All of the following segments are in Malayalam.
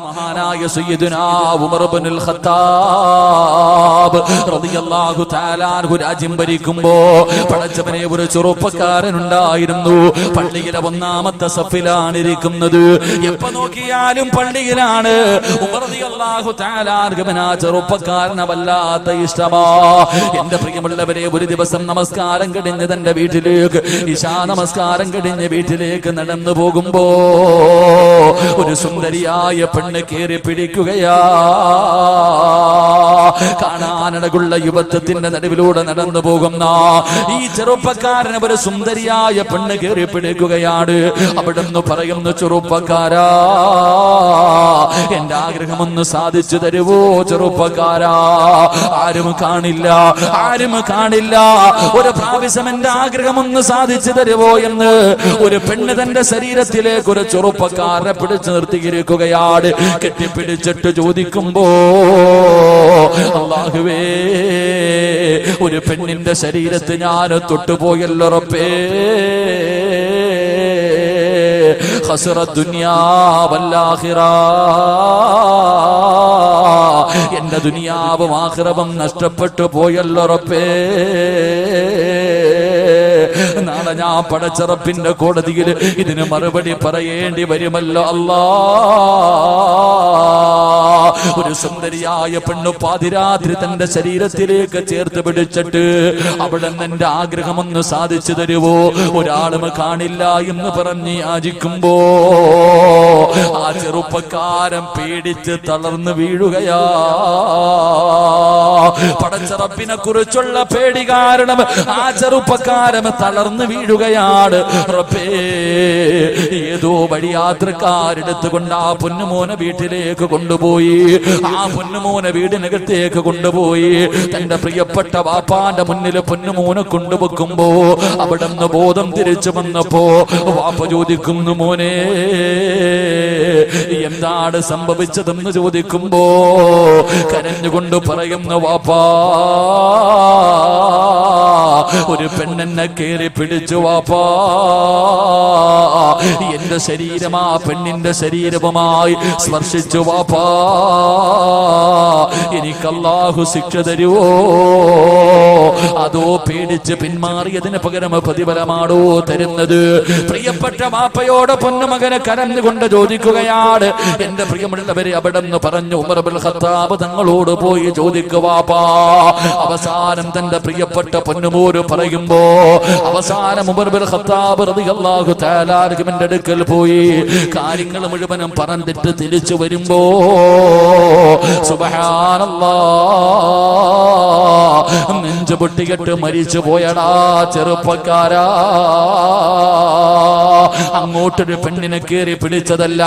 മഹാനായ സയ്യിദുനാ ഉമർ ഇബ്നുൽ ഖത്താബ് റളിയല്ലാഹു തആല അൻഹു രാജ്യം ഭരിക്കുമ്പോ പടച്ചവനെ ഒരു ചെറുപ്പക്കാരൻ ഉണ്ടായിരുന്നു. പള്ളിയിലെ ഒന്നാമത്തെ സഫിലാണ് ഇരിക്കുന്നത്. എപ്പോ നോക്കിയാലും പള്ളിയിലാണ്. ഉമർ റളിയല്ലാഹു തആല അൻഹുവിന് ആ ചെറുപ്പക്കാരനെ വല്ലാത്ത ഇഷ്ടമാ. എന്റെ പ്രിയമുള്ളവരെ, ഒരു ദിവസം നമസ്കാരം കഴിഞ്ഞ് തന്റെ വീട്ടിലേക്ക്, ഇശാ നമസ്കാരം കഴിഞ്ഞ് വീട്ടിലേക്ക് നടന്നു പോകുമ്പോ ഒരു സുന്ദരിയായ പെണ്ണ് കേറി പിടിക്കുകയാ. കാണാനടകുള്ള യുവത്വത്തിന്റെ നടുവിലൂടെ നടന്നു പോകുന്ന ഈ ചെറുപ്പക്കാരന് ഒരു സുന്ദരിയായ പെണ്ണ് കേറി പിടിക്കുകയാണ്. അവിടുന്ന് പറയുന്നു, ചെറുപ്പക്കാരാ, എന്റെ ആഗ്രഹമൊന്ന് സാധിച്ചു തരുവോ ചെറുപ്പക്കാരാ? ആരും കാണില്ല, ആരും കാണില്ല, ഒരു പ്രാവശ്യം എന്റെ ആഗ്രഹമൊന്ന് സാധിച്ചു തരുവോ എന്ന് ഒരു പെണ്ണ് തന്റെ ശരീരത്തിലേക്ക് ഒരു ചെറുപ്പക്കാരനെ പിടിച്ചു നിർത്തിയിരിക്കുകയാണ്. കെട്ടിപ്പിടിച്ചിട്ട് ചോദിക്കുമ്പോ, അല്ലാഹുവേ, ഒരു പെണ്ണിന്റെ ശരീരത്ത് ഞാൻ തൊട്ടുപോയല്ലോ റബ്ബേ, ഖസറ ദുനിയാ വൽ ആഖിറ, എന്റെ ദുനിയാവും ആഖിറവും നഷ്ടപ്പെട്ടു പോയല്ലോ റബ്ബേ. നാളെ ഞാൻ പടച്ച റബ്ബിന്റെ കോടതിയിൽ ഇതിന് മറുപടി പറയേണ്ടി വരുമല്ലോ അല്ലാ. ഒരു സുന്ദരിയായ പെണ്ണ് പാതിരാത്രി തന്റെ ശരീരത്തിലേക്ക് ചേർത്ത് പിടിച്ചിട്ട്, അവിടെ എന്റെ ആഗ്രഹമൊന്ന് സാധിച്ചു തരുവോ, ഒരാളും കാണില്ല എന്ന് പറഞ്ഞ് യാചിക്കുമ്പോ ആ ചെറുപ്പക്കാരൻ പേടിച്ച് തളർന്നു വീഴുകയാ. പടച്ച റബ്ബിനെ കുറിച്ചുള്ള പേടി കാരണം ആ ചെറുപ്പക്കാരൻ തളർന്നു വീഴുകയാണ്. റബ്ബേ, ഏതോ വഴിയാത്രക്കാരെടുത്തുകൊണ്ട് ആ പൊന്നുമോനെ വീട്ടിലേക്ക് കൊണ്ടുപോയി. ആ പൊന്നുമോനെ വീടിനകത്തേക്ക് കൊണ്ടുപോയി തന്റെ പ്രിയപ്പെട്ട വാപ്പാന്റെ മുന്നിൽ പൊന്നുമോനെ കൊണ്ടുവെക്കുമ്പോ അവിടെ നിന്ന് ബോധം തിരിച്ചു വന്നപ്പോ വാപ്പ ചോദിക്കുന്നു, മോനെ എന്താണ് സംഭവിച്ചതെന്ന് ചോദിക്കുമ്പോ കരഞ്ഞുകൊണ്ട് പറയുന്നു, വാപ്പാ, ഒരു പെണ്ണെന്നെ കേറി പിടിച്ചു വാപ്പാ, എന്റെ ശരീരം ആ പെണ്ണിന്റെ ശരീരവുമായി സ്പർശിച്ചു വാപ്പാ, എനിക്ക് അല്ലാഹു ശിക്ഷ തരുവോ, അതോ പേടിച്ച് പിന്മാറിയതിന് പകരം പ്രതിഫലമാണോ തരുന്നത്? പ്രിയപ്പെട്ട വാപ്പയോട് പൊന്നുമകനെ കരഞ്ഞുകൊണ്ട് ചോദിക്കുകയാണ്. എന്റെ പ്രിയമുള്ളവരെ, അവിടെ നിന്ന് പറഞ്ഞു, ഉമർ ഇബ്നുൽ ഖത്താബ് തങ്ങളോട് പോയി ചോദിക്കുവാപ്പാ. അവസാനം തന്റെ പ്രിയപ്പെട്ട പൊന്നുമോര് പറയുമ്പോ അവസാനം ഉമർ ഇബ്നുൽ ഖത്താബ് റളിയല്ലാഹു തആല അൻഹുവിന്റെ അടുക്കൽ പോയി കാര്യങ്ങൾ മുഴുവനും പറഞ്ഞിട്ട് തിരിച്ചു വരുമ്പോ സുബ്ഹാനല്ലാഹ്, നെഞ്ചു പൊട്ടിയിട്ട് മരിച്ചു പോയടാ ചെറുപ്പക്കാരാ. അങ്ങോട്ടൊരു പെണ്ണിനെ കേറി പിടിച്ചതല്ല,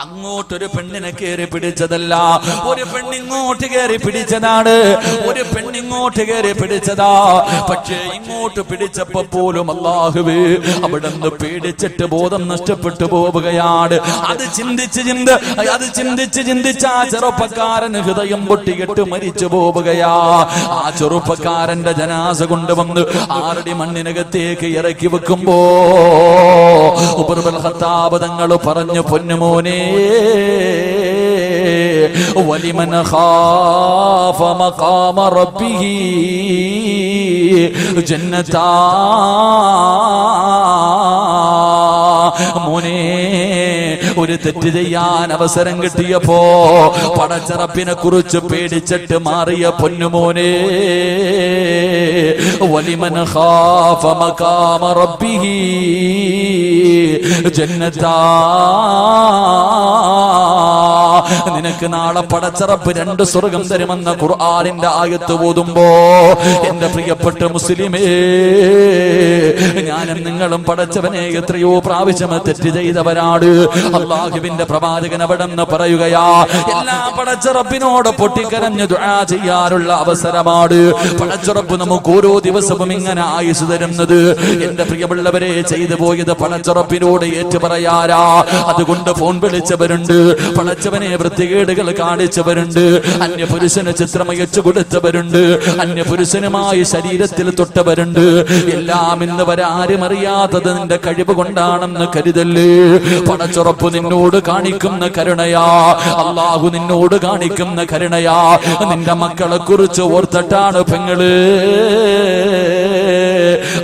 അങ്ങോട്ടൊരു പെണ്ണിനെ കയറി പിടിച്ചതല്ല, ഒരു പെണ്ണിങ്ങോട്ട് കയറി പിടിച്ചതാണ്, ഒരു പെണ്ണിങ്ങോട്ട് കയറി പിടിച്ചതാ. പക്ഷേ ഇങ്ങോട്ട് പിടിച്ചപ്പോ പോലും അല്ലാഹുവേ, അവിടെ നിന്ന് പേടിച്ചിട്ട് ബോധം നഷ്ടപ്പെട്ടു പോവുകയാണ്. അത് ചിന്തിച്ച് ചിന്തിച്ച് ആ ചെറുപ്പക്കാരൻ ഹൃദയം പൊട്ടിയിട്ട് മരിച്ചു പോവുകയാ. ആ ചെറുപ്പക്കാരന്റെ ജനാസ കൊണ്ടുവന്ന് 6 അടി മണ്ണിനകത്തേക്ക് ഇറക്കി വെക്കുമ്പോ ഉമർ ഇബ്നുൽ ഖത്താബ് തങ്ങൾ പറഞ്ഞു, പൊന്നുമോനെ, വലിമൻ ഖാഫ മഖാമ റബ്ബിഹി ജന്നതാ, മോനെ, ഒരു തെറ്റ് ചെയ്യാൻ അവസരം കിട്ടിയപ്പോ പടച്ച റബ്ബിനെ കുറിച്ച് പേടിച്ചിട്ട് മാറിയ പൊന്നുമോനെ, വലിമൻ ഖാഫ മഖാമ റബ്ബിഹി ജന്നതാ, നിനക്ക് നാളെ പടച്ച റബ്ബ് 2 സ്വർഗം തരുമെന്ന ഖുർആനിന്റെ ആയത്ത് ഓതുമ്പോ എന്റെ പ്രിയപ്പെട്ട മുസ്ലിമേ, ഞാനും നിങ്ങളും പടച്ചവനെ എത്രയോ പ്രാവശ്യം തെറ്റ് ചെയ്തവരാണ്. അല്ലാഹുവിന്റെ പ്രവാചകൻ അവിടെ നിന്ന് പറയുകയാ, എല്ലാ പടച്ച റബ്ബിനോട് പൊട്ടിക്കരഞ്ഞ് ദുആ ചെയ്യാനുള്ള അവസരമാണ്. പടച്ച റബ്ബ് നമുക്ക് ഓരോ ദിവസവും ഇങ്ങനെ ആയുസ് തരുന്നത്. എന്റെ പ്രിയമുള്ളവരെ, ചെയ്തു പോയത് പടച്ച റബ്ബിനോട് ഏറ്റു പറയാരാ. അതുകൊണ്ട് ഫോൺ വിളിച്ചവരുണ്ട്, പടച്ചവനെ വൃത്തികേടുകൾ കാണിച്ചവരുണ്ട്, അന്യപുരുഷന് ചിത്രമയച്ചു കൊടുത്തവരുണ്ട്, അന്യപുരുഷനുമായി ശരീരത്തിൽ തൊട്ടവരുണ്ട്. എല്ലാം ഇന്ന് വരെ ആരും അറിയാത്തത് നിന്റെ കഴിവ് കൊണ്ടാണെന്ന് കരുതല്ലേ. പടച്ചുറപ്പ് നിന്നോട് കാണിക്കുന്ന കരുണയാ, അള്ളാഹു നിന്നോട് കാണിക്കുന്ന കരുണയാ. നിന്റെ മക്കളെ കുറിച്ച് ഓർത്തിട്ടാണ് പെങ്ങള്.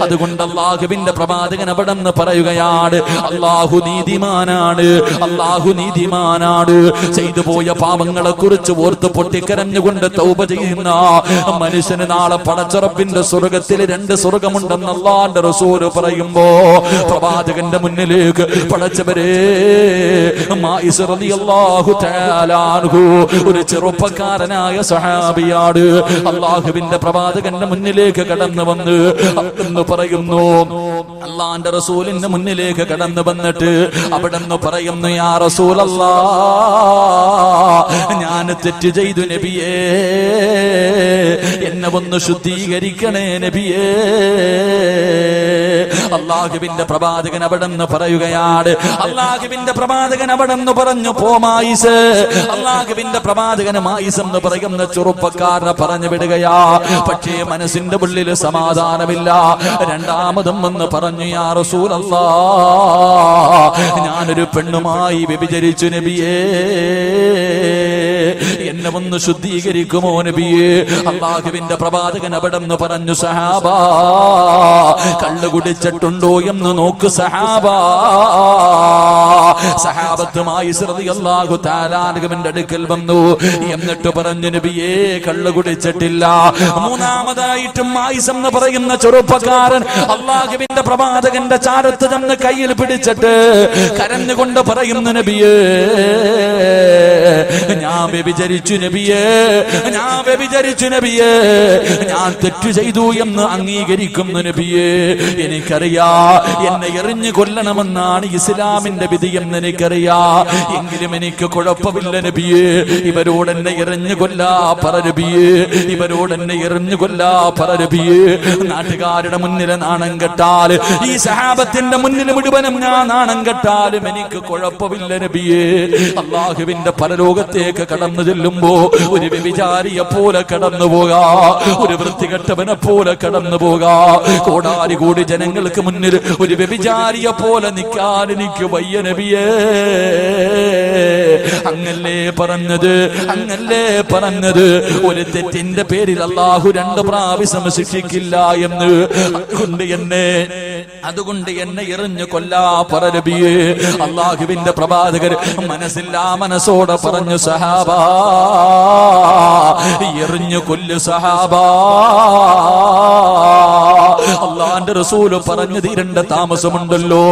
അതുകൊണ്ട് അള്ളാഹുവിന്റെ പ്രവാചകൻ അവിടെന്ന് പറയുകയാണ്, അള്ളാഹു നീതിമാനാണ്, അള്ളാഹു നീതിമാനാണ്. ചെയ്തു പോയ പാപങ്ങളെ കുറിച്ച് ഓർത്ത് പൊട്ടിക്കരഞ്ഞുകൊണ്ട് തൗബ ചെയ്യുന്ന മനുഷ്യന് നാളെ പടച്ചുറപ്പിന്റെ സ്വർഗത്തിൽ 2 സ്വർഗമുണ്ടെന്ന് അള്ളാന്റെ റസൂല് പറയുമ്പോ പ്രവാചകന്റെ മുന്നിലേക്ക് പടച്ചവരെ മായിസ് റളിയല്ലാഹു തആല അൻഹു ഒരു ചെറുപ്പക്കാരനായ സഹാബിയാണ്. അള്ളാഹുവിന്റെ പ്രവാചകന്റെ മുന്നിലേക്ക് കടന്നു വന്ന് എന്ന് പറയുന്നു, അള്ളാന്റെ റസൂലിന്റെ മുന്നിലേക്ക് കടന്നു വന്നിട്ട് അവിടെ നിന്ന് പറയുന്നു, യാ റസൂലല്ലാഹ്, ഞാൻ തെറ്റ് ചെയ്തു നബിയേ, എന്നെ ഒന്ന് ശുദ്ധീകരിക്കണേ നബിയേ. അള്ളാഹുവിന്റെ പ്രവാചകൻ അവിടെ നിന്ന് പറയുകയാണ്, അള്ളാഹുവിന്റെ പ്രവാചകൻ അവിടെ നിന്ന് പറഞ്ഞു, പോ മായിസ്. അള്ളാഹുവിന്റെ പ്രവാചകൻ മായിസ് എന്ന് പറയുന്ന ചെറുപ്പക്കാരനെ പറഞ്ഞു വിടുകയാ. പക്ഷേ മനസ്സിന്റെ ഉള്ളിൽ സമാധാനമില്ല. രണ്ടാമതും വന്ന് പറഞ്ഞു, യാ റസൂലല്ലാഹ്, ഞാനൊരു പെണ്ണുമായി വ്യഭിചരിച്ചു നബിയേ, എന്നെ ഒന്ന് ശുദ്ധീകരിക്കുമോ നബിയേ. അള്ളാഹുവിന്റെ പ്രവാചകൻ അവിടെ നിന്ന് പറഞ്ഞു, സഹാബാ, കള്ളു കുടിച്ചിട്ടുണ്ടോ എന്ന് നോക്ക് സഹാബാ. സഹാബത്ത് മായിസ് റളിയല്ലാഹു തആല അൻഹുവിന്റെ അടുക്കൽ വന്നു. എന്നിട്ട് പറഞ്ഞു, നബിയേ, കള്ളു കുടിച്ചിട്ടില്ല. മൂന്നാമതായിട്ടും മായിസ് എന്ന് പറയുന്ന ചെറുപ്പക്കാരൻ അള്ളാഹുവിന്റെ പ്രവാചകന്റെ ചാരത്ത് ചെന്ന് കയ്യിൽ പിടിച്ചിട്ട് കരഞ്ഞുകൊണ്ട് പറയുന്നു, നബിയേ, ഞാൻ വ്യഭിചരിച്ചു നബിയേ, ഞാൻ വ്യഭിചരിച്ചു നബിയേ, ഞാൻ തെറ്റു ചെയ്തു എന്ന് അംഗീകരിക്കുന്നു നബിയേ. എനിക്കറിയാ എന്നെ എറിഞ്ഞു കൊല്ലണമെന്നാണ് ഇസ്ലാമിന്റെ വിധിയെന്ന് എനിക്കറിയാ. എങ്കിലും എനിക്ക് കുഴപ്പമില്ല നബിയേ, ഇവരോട് എന്നെ എറിഞ്ഞു കൊല്ലാ പറ നബിയേ, ഇവരോട് എന്നെ എറിഞ്ഞു കൊല്ലാ പറ നബിയേ. നാട്ടുകാരുടെ മുന്നിൽ നാണം കെട്ടാൽ, ഈ സഹാബത്തിന്റെ മുന്നിൽ മുഴുവനും ഞാൻ നാണം കെട്ടാലും എനിക്ക് കുഴപ്പമില്ല നബിയേ. അള്ളാഹുവിന്റെ പരലോകത്തേക്ക് കടന്നു ചെല്ലുമ്പോ ഒരു വ്യഭിചാരിയെ പോലെ കടന്നു പോകാ, ഒരു വൃത്തികെട്ടവനെ പോലെ കടന്നു പോകാ. കോടാരി കൂടി ജനങ്ങൾക്ക് മുന്നിൽ ഒരു വ്യഭിചാരിയെ പോലെ നിൽക്കാൻ എനിക്ക് വയ്യ നബിയേ. അങ്ങല്ലേ പറഞ്ഞത്, അങ്ങല്ലേ പറഞ്ഞത്, ഒരു തെറ്റിന്റെ പേരിൽ അള്ളാഹു 2 പ്രാവശ്യം ശിക്ഷിക്കില്ല എന്ന്. അതുകൊണ്ട് എന്നെ എറിഞ്ഞു കൊല്ലാ പറ നബിയേ. അള്ളാഹുവിന്റെ പ്രവാചകർ മനസ്സില്ലാ മനസ്സോടെ പറഞ്ഞു, സഹാബാ, എറിഞ്ഞു കൊല്ലു സഹാബാ. അള്ളാന്റെ റസൂല് പറഞ്ഞു തീരേണ്ട താമസമുണ്ടല്ലോ.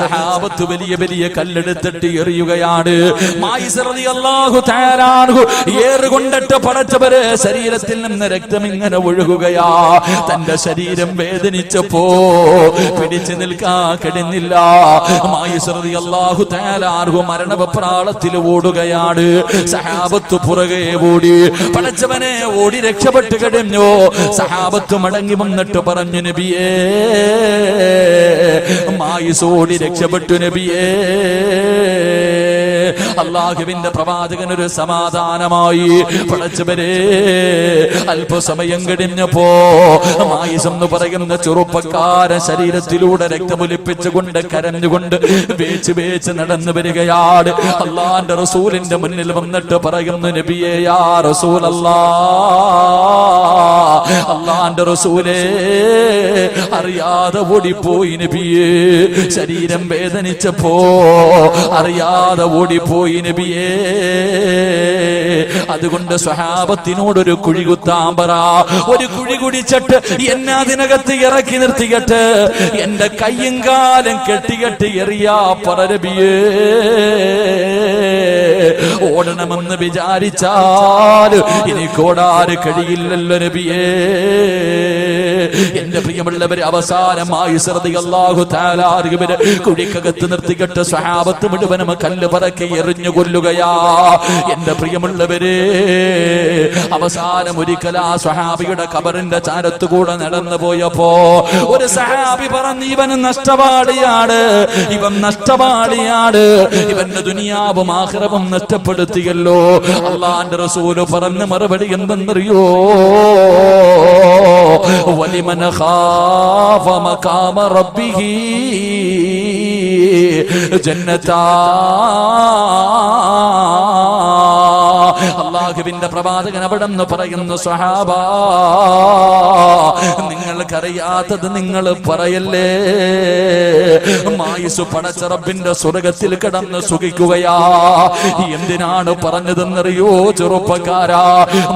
സഹാബത്ത് വലിയ വലിയ കല്ലെടുത്തിട്ട് എറിയുകയാണ്. മായിസ് റളിയല്ലാഹു തആല അൻഹു ഏറുകൊണ്ടിട്ട് പടച്ചവരെ ശരീരത്തിൽ നിന്ന് രക്തം ഇങ്ങനെ ഒഴുകുകയാ. തന്റെ ശരീരം വേദനിച്ചപ്പോ പിടിച്ചു നിൽക്കാൻ കഴിയുന്നില്ല. മായിസ് റളിയല്ലാഹു തആല അൻഹു മരണവെപ്രാളത്തിൽ ഓടുകയാണ്. സഹാബത്ത് പുറകെ ഓടി, പടച്ചവനെ ഓടി രക്ഷപ്പെട്ടു കഴിഞ്ഞു. സഹാബത്ത് മടങ്ങി വന്നിട്ട് പറഞ്ഞു, നബിയേ, മായിസ് ഓടി രക്ഷപ്പെട്ടു നബിയേ. അള്ളാഹുവിന്റെ പ്രവാചകൻ ഒരു സമാധാനമായി. പടച്ചവരെ അല്പസമയം കഴിഞ്ഞപ്പോ മായിസ് എന്ന് പറയുന്ന ചെറുപ്പക്കാരൻ ശരീരത്തിലൂടെ രക്തമൊലിപ്പിച്ചുകൊണ്ട് കരഞ്ഞുകൊണ്ട് വേച്ച് വേച്ച് നടന്നു വരികയാണ്. അള്ളാന്റെ റസൂലിന്റെ മുന്നിൽ വന്നിട്ട് പറയുന്നു, നബിയേ, യാ റസൂലല്ലാഹ്, അള്ളാന്റെ റസൂലേ, അറിയാതെ ഓടിപ്പോയി നബിയേ. ശരീരം വേദനിച്ചപ്പോ അറിയാതെ ഓടിപ്പോയി നബിയേ. അതുകൊണ്ട് സ്വഹാബത്തിനോടൊരു കുഴി കുത്താൻ പറ. ഒരു കുഴി കുടിച്ചിട്ട് എന്നെ അതിനകത്ത് ഇറക്കി നിർത്തിയിട്ട് എന്റെ കയ്യും കാലും കെട്ടികെട്ടി എറിയാ പറ നബിയേ. ഓടണമെന്ന് വിചാരിച്ചാൽ എനിക്കോടാറ് കഴിയില്ലല്ലോ നബിയേ. എന്റെ പ്രിയമുള്ളവരെ, അവസാനമായി റളിയല്ലാഹു തആല അൻഹുവിനെ കുഴിക്കകത്ത് നിർത്തിയിട്ട് സ്വഹാബത്ത് മുഴുവനും കല്ല് പറക്കി എറിഞ്ഞു കൊല്ലുകയാ. എന്റെ പ്രിയമുള്ളവരെ, അവസാനം ഒരിക്കൽ ആ സ്വഹാബിയുടെ ഖബറിന്റെ ചാരത്തുകൂടെ നടന്നു പോയപ്പോ ഒരു സഹാബി പറഞ്ഞു, ഇവൻ നഷ്ടപാടിയാണ്, ഇവൻ നഷ്ടപാടിയാണ്, ഇവന്റെ ദുനിയാവും ആഖിറവും നഷ്ടപ്പെടുത്തിയല്ലോ. അല്ലാഹുവിന്റെ റസൂൽ പറഞ്ഞ മറുപടി എന്തെന്നറിയോ? വലിമൻ ഖാഫ മഖാമ റബ്ബിഹി ജന്നതാ. അല്ലാഹുവിന്റെ പ്രവാചകൻ അവിടെന്ന് പറയുന്നു, സ്വഹാബ, നിങ്ങൾക്കറിയാത്തത് നിങ്ങൾ പറയല്ലേ. മായിസ് പടച്ച റബ്ബിന്റെ സ്വർഗ്ഗത്തിൽ കിടന്ന് സുഖിക്കുകയാ. എന്തിനാണ് പറഞ്ഞതെന്നറിയോ ചെറുപ്പക്കാരാ?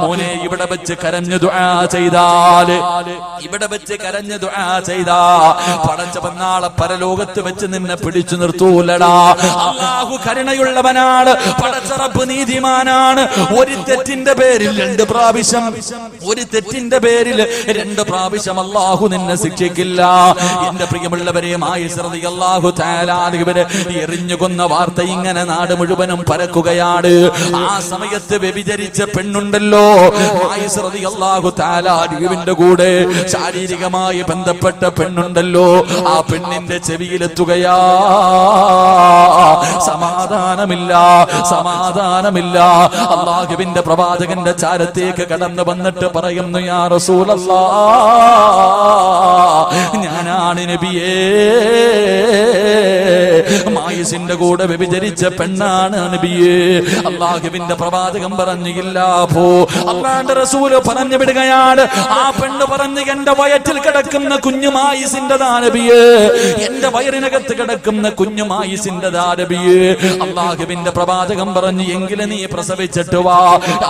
മോനെ, ഇവിടെ വെച്ച് കരഞ്ഞു ദുആ ചെയ്താൽ, ഇവിടെ വെച്ച് കരഞ്ഞു ദുആ ചെയ്താ പടച്ചവൻ നാളെ പരലോകത്ത് വെച്ച് നിന്നെ പിടിച്ചു നിർത്തൂലടാ. അല്ലാഹു കരുണയുള്ളവനാണ്, പടച്ച റബ്ബ് നീതിമാനാണ്. ഒരു തെറ്റിന്റെ പേരിൽ 2 പ്രാവശ്യം, ഒരു തെറ്റിന്റെ പേരിൽ 2 പ്രാവശ്യം അല്ലാഹു നിന്നെ ശിക്ഷിക്കില്ല. എന്റെ പ്രിയമുള്ളവരെ, മായിസ് റളിയല്ലാഹു തആല അൻഹുവിനെ എറിഞ്ഞു കൊന്ന വാർത്ത ഇങ്ങനെ നാട് മുഴുവനും പരക്കുകയാണ്. ആ സമയത്ത് വ്യഭിചരിച്ച പെണ്ണുണ്ടല്ലോ, മായിസ് റളിയല്ലാഹു തആല അൻഹുവിന്റെ കൂടെ ശാരീരികമായി ബന്ധപ്പെട്ട പെണ്ണുണ്ടല്ലോ, ആ പെണ്ണിന്റെ ചെവിയിലെത്തുകയാ. സമാധാനമില്ല, സമാധാനമില്ല. അല്ലാഹുവിന്റെ പ്രവാചകന്റെ ചാരത്തേക്ക് കടന്നു വന്നിട്ട് പറയുന്നു, യാ റസൂലല്ലാഹ്, ഞാനാണ് നബിയേ, മായിസിന്റെ കൂടെ വ്യഭിചരിച്ച പെണ്ണാണ് നബിയേ. അല്ലാഹുവിന്റെ പ്രവാചകൻ പറഞ്ഞില്ല. പോ. അല്ലാഹുവിന്റെ റസൂൽ പറഞ്ഞു വിടുകയാണ്. ആ പെണ്ണ് പറഞ്ഞു, എന്റെ വയറ്റിൽ കിടക്കുന്ന കുഞ്ഞു മായിസിന്റെതാ നബിയേ, എന്റെ വയറിനകത്ത് കിടക്കുന്ന കുഞ്ഞു മായിസിന്റെതാ നബിയേ. അല്ലാഹുവിന്റെ പ്രവാചകൻ പറഞ്ഞു, എങ്കിലും നീ പ്രസവിച്ചിട്ട് വാ.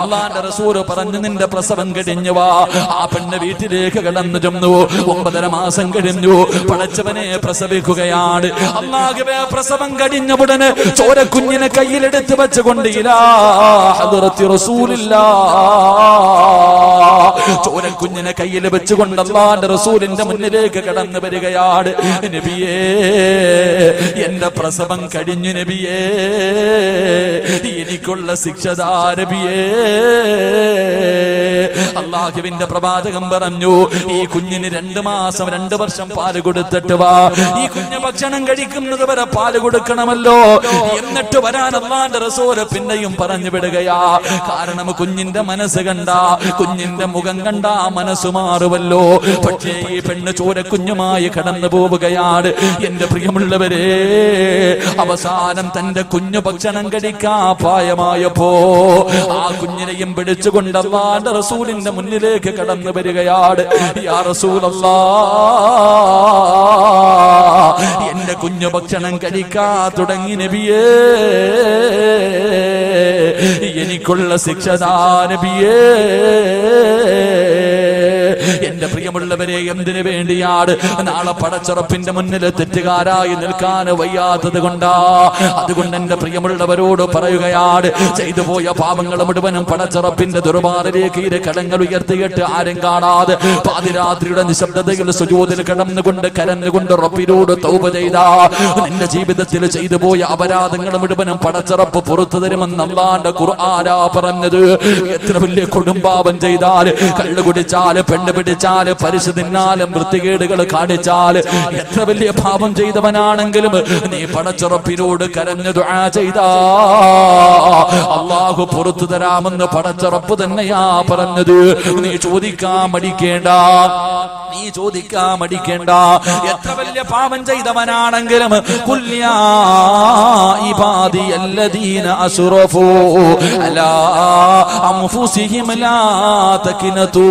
അല്ലാഹുവിന്റെ റസൂൽ പറഞ്ഞു, നിന്റെ പ്രസവം കഴിഞ്ഞു വാ. ആ പെണ്ണ് വീട്ടിലേക്ക് കടന്നു ചെന്നു. 9.5 മാസം കഴിഞ്ഞു. പടച്ചവനെ പ്രസവിക്കുകയാണ്. അല്ലാഹുവേ, പ്രസവം കഴിഞ്ഞ ഉടനെ ചോരക്കുഞ്ഞിനെ കയ്യിലെടുത്ത് വെച്ചുകൊണ്ട് ഇലാ ഹദ്റത്തി റസൂലില്ലാഹ്, ചോരക്കുഞ്ഞിനെ കയ്യിൽ വെച്ചുകൊണ്ട് അല്ലാഹുവിന്റെ റസൂലിന്റെ മുന്നിലേക്ക് കടന്നു വരികയാണ്. നബിയേ, എന്റെ പ്രസവം കഴിഞ്ഞു നബിയേ, എനിക്കുള്ള ശിക്ഷ ദാ നബിയേ. അല്ലാഹുവിന്റെ പ്രവാചകൻ പറഞ്ഞു, ഈ കുഞ്ഞിന് 2 മാസം 2 വർഷം പാല് കൊടുത്തിട്ട് വാ. ഈ കുഞ്ഞ് ഭക്ഷണം കഴിക്കുന്നത് വരെ പാല് കൊടുക്കണമല്ലോ. എന്നിട്ട് വരാൻ അല്ലാഹുവിന്റെ റസൂൽ പിന്നെയും പറഞ്ഞു വിടുകയാ. കാരണം കുഞ്ഞിന്റെ മനസ്സ് കണ്ട, കുഞ്ഞിന്റെ മുഖം കണ്ട മനസ്സ് മാറുമല്ലോ. പക്ഷേ ഈ പെണ്ണ് ചോരക്കുഞ്ഞുമായി കടന്നു പോവുകയാണ്. എന്റെ പ്രിയമുള്ളവരെ, അവസാനം തന്റെ കുഞ്ഞു ഭക്ഷണം കഴിക്കാൻ പ്രായമായപ്പോ ആ കുഞ്ഞിനെയും പിടിച്ചുകൊണ്ട് അല്ലാഹുവിന്റെ റസൂലിന്റെ മുന്നിലേക്ക് കടന്നു വരികയാണ്. യാ റസൂലല്ലാഹ്, എന്റെ കുഞ്ഞു ഭക്ഷണം കഴിക്കാൻ തുടങ്ങി നബിയേ, എനിക്കുള്ള ശിക്ഷ ദാ നബിയേ. എന്റെ പ്രിയമുള്ളവരെ, എന്തിനു വേണ്ടിയാണ്? നാളെ പടച്ചുറപ്പിന്റെ മുന്നിൽ തെറ്റുകാരായി നിൽക്കാൻ വയ്യാത്തത് കൊണ്ടാ. അതുകൊണ്ട് എന്റെ പ്രിയമുള്ളവരോട് പറയുകയാണ്, ചെയ്തു പോയ പാപങ്ങൾ മുഴുവനും പടച്ചുറപ്പിന്റെ ദുർബാറിലേക്ക് ഇരു കടങ്ങൾ ഉയർത്തിയിട്ട് ആരും കാണാതെ പാതിരാത്രിയുടെ നിശബ്ദതയിൽ സുജൂദിൽ കിടന്നുകൊണ്ട് കരഞ്ഞുകൊണ്ട് റബ്ബിനോട് തൗബ ചെയ്താ നിന്റെ ജീവിതത്തിൽ ചെയ്തു പോയ അപരാധങ്ങൾ മുഴുവനും പടച്ചുറപ്പ് പുറത്തു തരുമെന്ന് അല്ലാഹുവിന്റെ ഖുർആനാ പറഞ്ഞത്. എത്ര വലിയ കൊടുമ്പാപം ചെയ്താല്, കള്ളു കുടിച്ചാല്, പെണ്ണ് പിടിച്ചാല്, പരിശു തിന്നാലും, വൃത്തികേടുകൾ കാണിച്ചാല്, എത്ര വലിയ പാപം ചെയ്തവനാണെങ്കിലും നീ പടച്ചുറപ്പിനോട് കരഞ്ഞു ദുആ ചെയ്താ അല്ലാഹു പുറത്തു തരാമെന്ന് പടച്ചുറപ്പ് തന്നെയാ പറഞ്ഞത്. നീ ചോദിക്കാൻ മടിക്കേണ്ട, നീ ചോദിക്കാൻ മടിക്കേണ്ട. എത്ര വലിയ പാപം ചെയ്തവനാണെങ്കിലും കുല്യാ ഇബാദിയല്ലദീന അസ്റഫൂ അലാ അൻഫുസിഹിം ലാ തഖ്നതൂ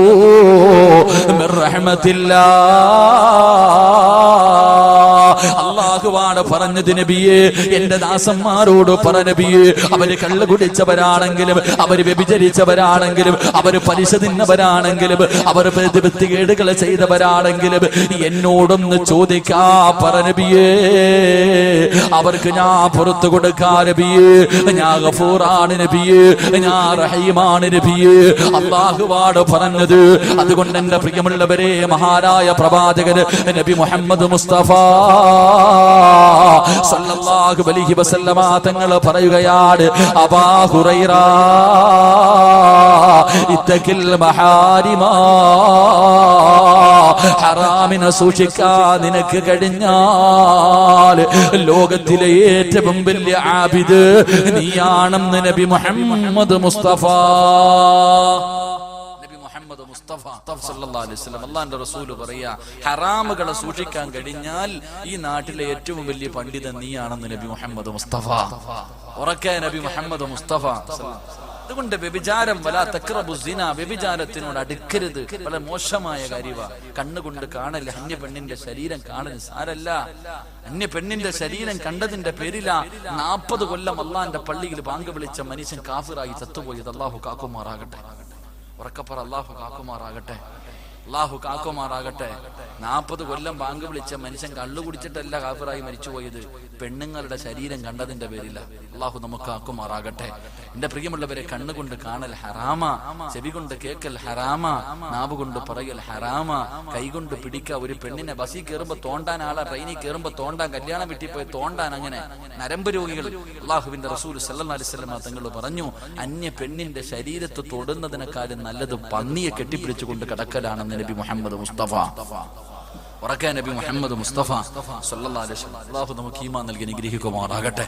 മിർ റഹ്മത്തില്ലാഹ്. അള്ളാഹുവാണ് പറഞ്ഞത് നബിയേ, എന്റെ ദാസന്മാരോട് പറ നബിയേ, അവര് കള്ളു കുടിച്ചവരാണെങ്കിലും, അവര് വ്യഭിചരിച്ചവരാണെങ്കിലും, അവര് പലിശ തിന്നവരാണെങ്കിലും, അവർ വൃത്തികേടുകൾ ചെയ്തവരാണെങ്കിലും എന്നോടൊന്ന് ചോദിക്കാ പറ നബിയേ, അവർക്ക് ഞാൻ പുറത്തു കൊടുക്കാ നബിയേ, ഞാൻ ഗഫൂറാണ് നബിയേ, ഞാൻ റഹീമാണ് നബിയേ. അല്ലാഹുവാണ് പറഞ്ഞത്. അതുകൊണ്ട് എന്റെ പ്രിയമുള്ളവരെ, മഹാനായ പ്രവാചകൻ നബി മുഹമ്മദ് മുസ്തഫ സല്ലല്ലാഹു അലൈഹി വസല്ലമ തങ്ങൾ പറയുകയാണ്, അബൂ ഹുറൈറ ഇത്തഖിൽ മഹാരിമ, ഹറാമിനെ സൂക്ഷിക്കാൻ നിനക്ക് കഴിഞ്ഞാൽ ലോകത്തിലെ ഏറ്റവും വലിയ ആബിദ് നീയാണെന്ന് നബി മുഹമ്മദ് മുസ്തഫ സല്ലല്ലാഹു അലൈഹി വസല്ലം അല്ലാഹുവിന്റെ റസൂൽ പറയാ, ഹറാമുകളെ സൂക്ഷിക്കാൻ കഴിഞ്ഞാൽ ഈ നാട്ടിലെ ഏറ്റവും വലിയ പണ്ഡിതൻ നീയാണെന്ന് നബി മുഹമ്മദ് മുസ്തഫ. ഉറക്കെ നബി മുഹമ്മദ് മുസ്തഫ. അതുകൊണ്ട് വ്യഭിചാരം, വലാ തഖ്റബു സിന, വ്യഭിചാരത്തിനോട് അടുക്കരുത്. വളരെ മോശമായ കാര്യമാണ്. കണ്ണുകൊണ്ട് കാണൽ, അന്യ പെണ്ണിന്റെ ശരീരം കാണൽ സാരല്ല. അന്യ പെണ്ണിന്റെ ശരീരം കണ്ടതിന്റെ പേരില 40 കൊല്ലം അള്ളാന്റെ പള്ളിയിൽ ബാങ്ക് വിളിച്ച മനുഷ്യൻ കാഫിറായി ചത്തുപോയത്. അല്ലാഹു കാക്കുമാറാകട്ടെ. ഉറക്കപ്പറ, അല്ലാഹു കാക്കുമാറാകട്ടെ. അല്ലാഹു കാക്കുമാറാകട്ടെ. 40 കൊല്ലം ബാങ്ക് വിളിച്ച മനുഷ്യൻ കള്ളു കുടിച്ചിട്ടല്ല കാഫിറായി മരിച്ചുപോയത്, പെണ്ണുങ്ങളുടെ ശരീരം കണ്ടതിന്റെ പേരില്ല. അല്ലാഹു നമുക്ക് കാക്കുമാറാകട്ടെ. എന്റെ പ്രിയമുള്ളവരെ, കണ്ണുകൊണ്ട് കാണൽ ഹറാമ, ചെവി കൊണ്ട് കേക്കൽ ഹറാമ, നാവ് കൊണ്ട് പറയൽ ഹറാമ, കൈകൊണ്ട് പിടിക്കുക. ഒരു പെണ്ണിനെ ബസ്സിൽ കയറുമ്പോ തോണ്ടാൻ, ആളെ ട്രെയിനിൽ കയറുമ്പോ തോണ്ടാൻ, കല്യാണം വീട്ടിൽ പോയി തോണ്ടാൻ, അങ്ങനെ നരമ്പ് രോഗികൾ. അല്ലാഹുവിന്റെ റസൂൽ സല്ലല്ലാഹു അലൈഹി വസല്ലം തങ്ങൾ പറഞ്ഞു, അന്യ പെണ്ണിന്റെ ശരീരത്ത് തൊടുന്നതിനേക്കാളും നല്ലത് പന്നിയെ കെട്ടിപ്പിടിച്ചുകൊണ്ട് കിടക്കലാണെന്ന് നബി മുഹമ്മദ് മുസ്തഫ. ഉറക്കെ നബി മുഹമ്മദ് മുസ്തഫ സല്ലല്ലാഹു അലൈഹി വസല്ലം. അല്ലാഹു നമുക്ക് ഈമാൻ നൽകി അനുഗ്രഹിക്കുമാറാകട്ടെ.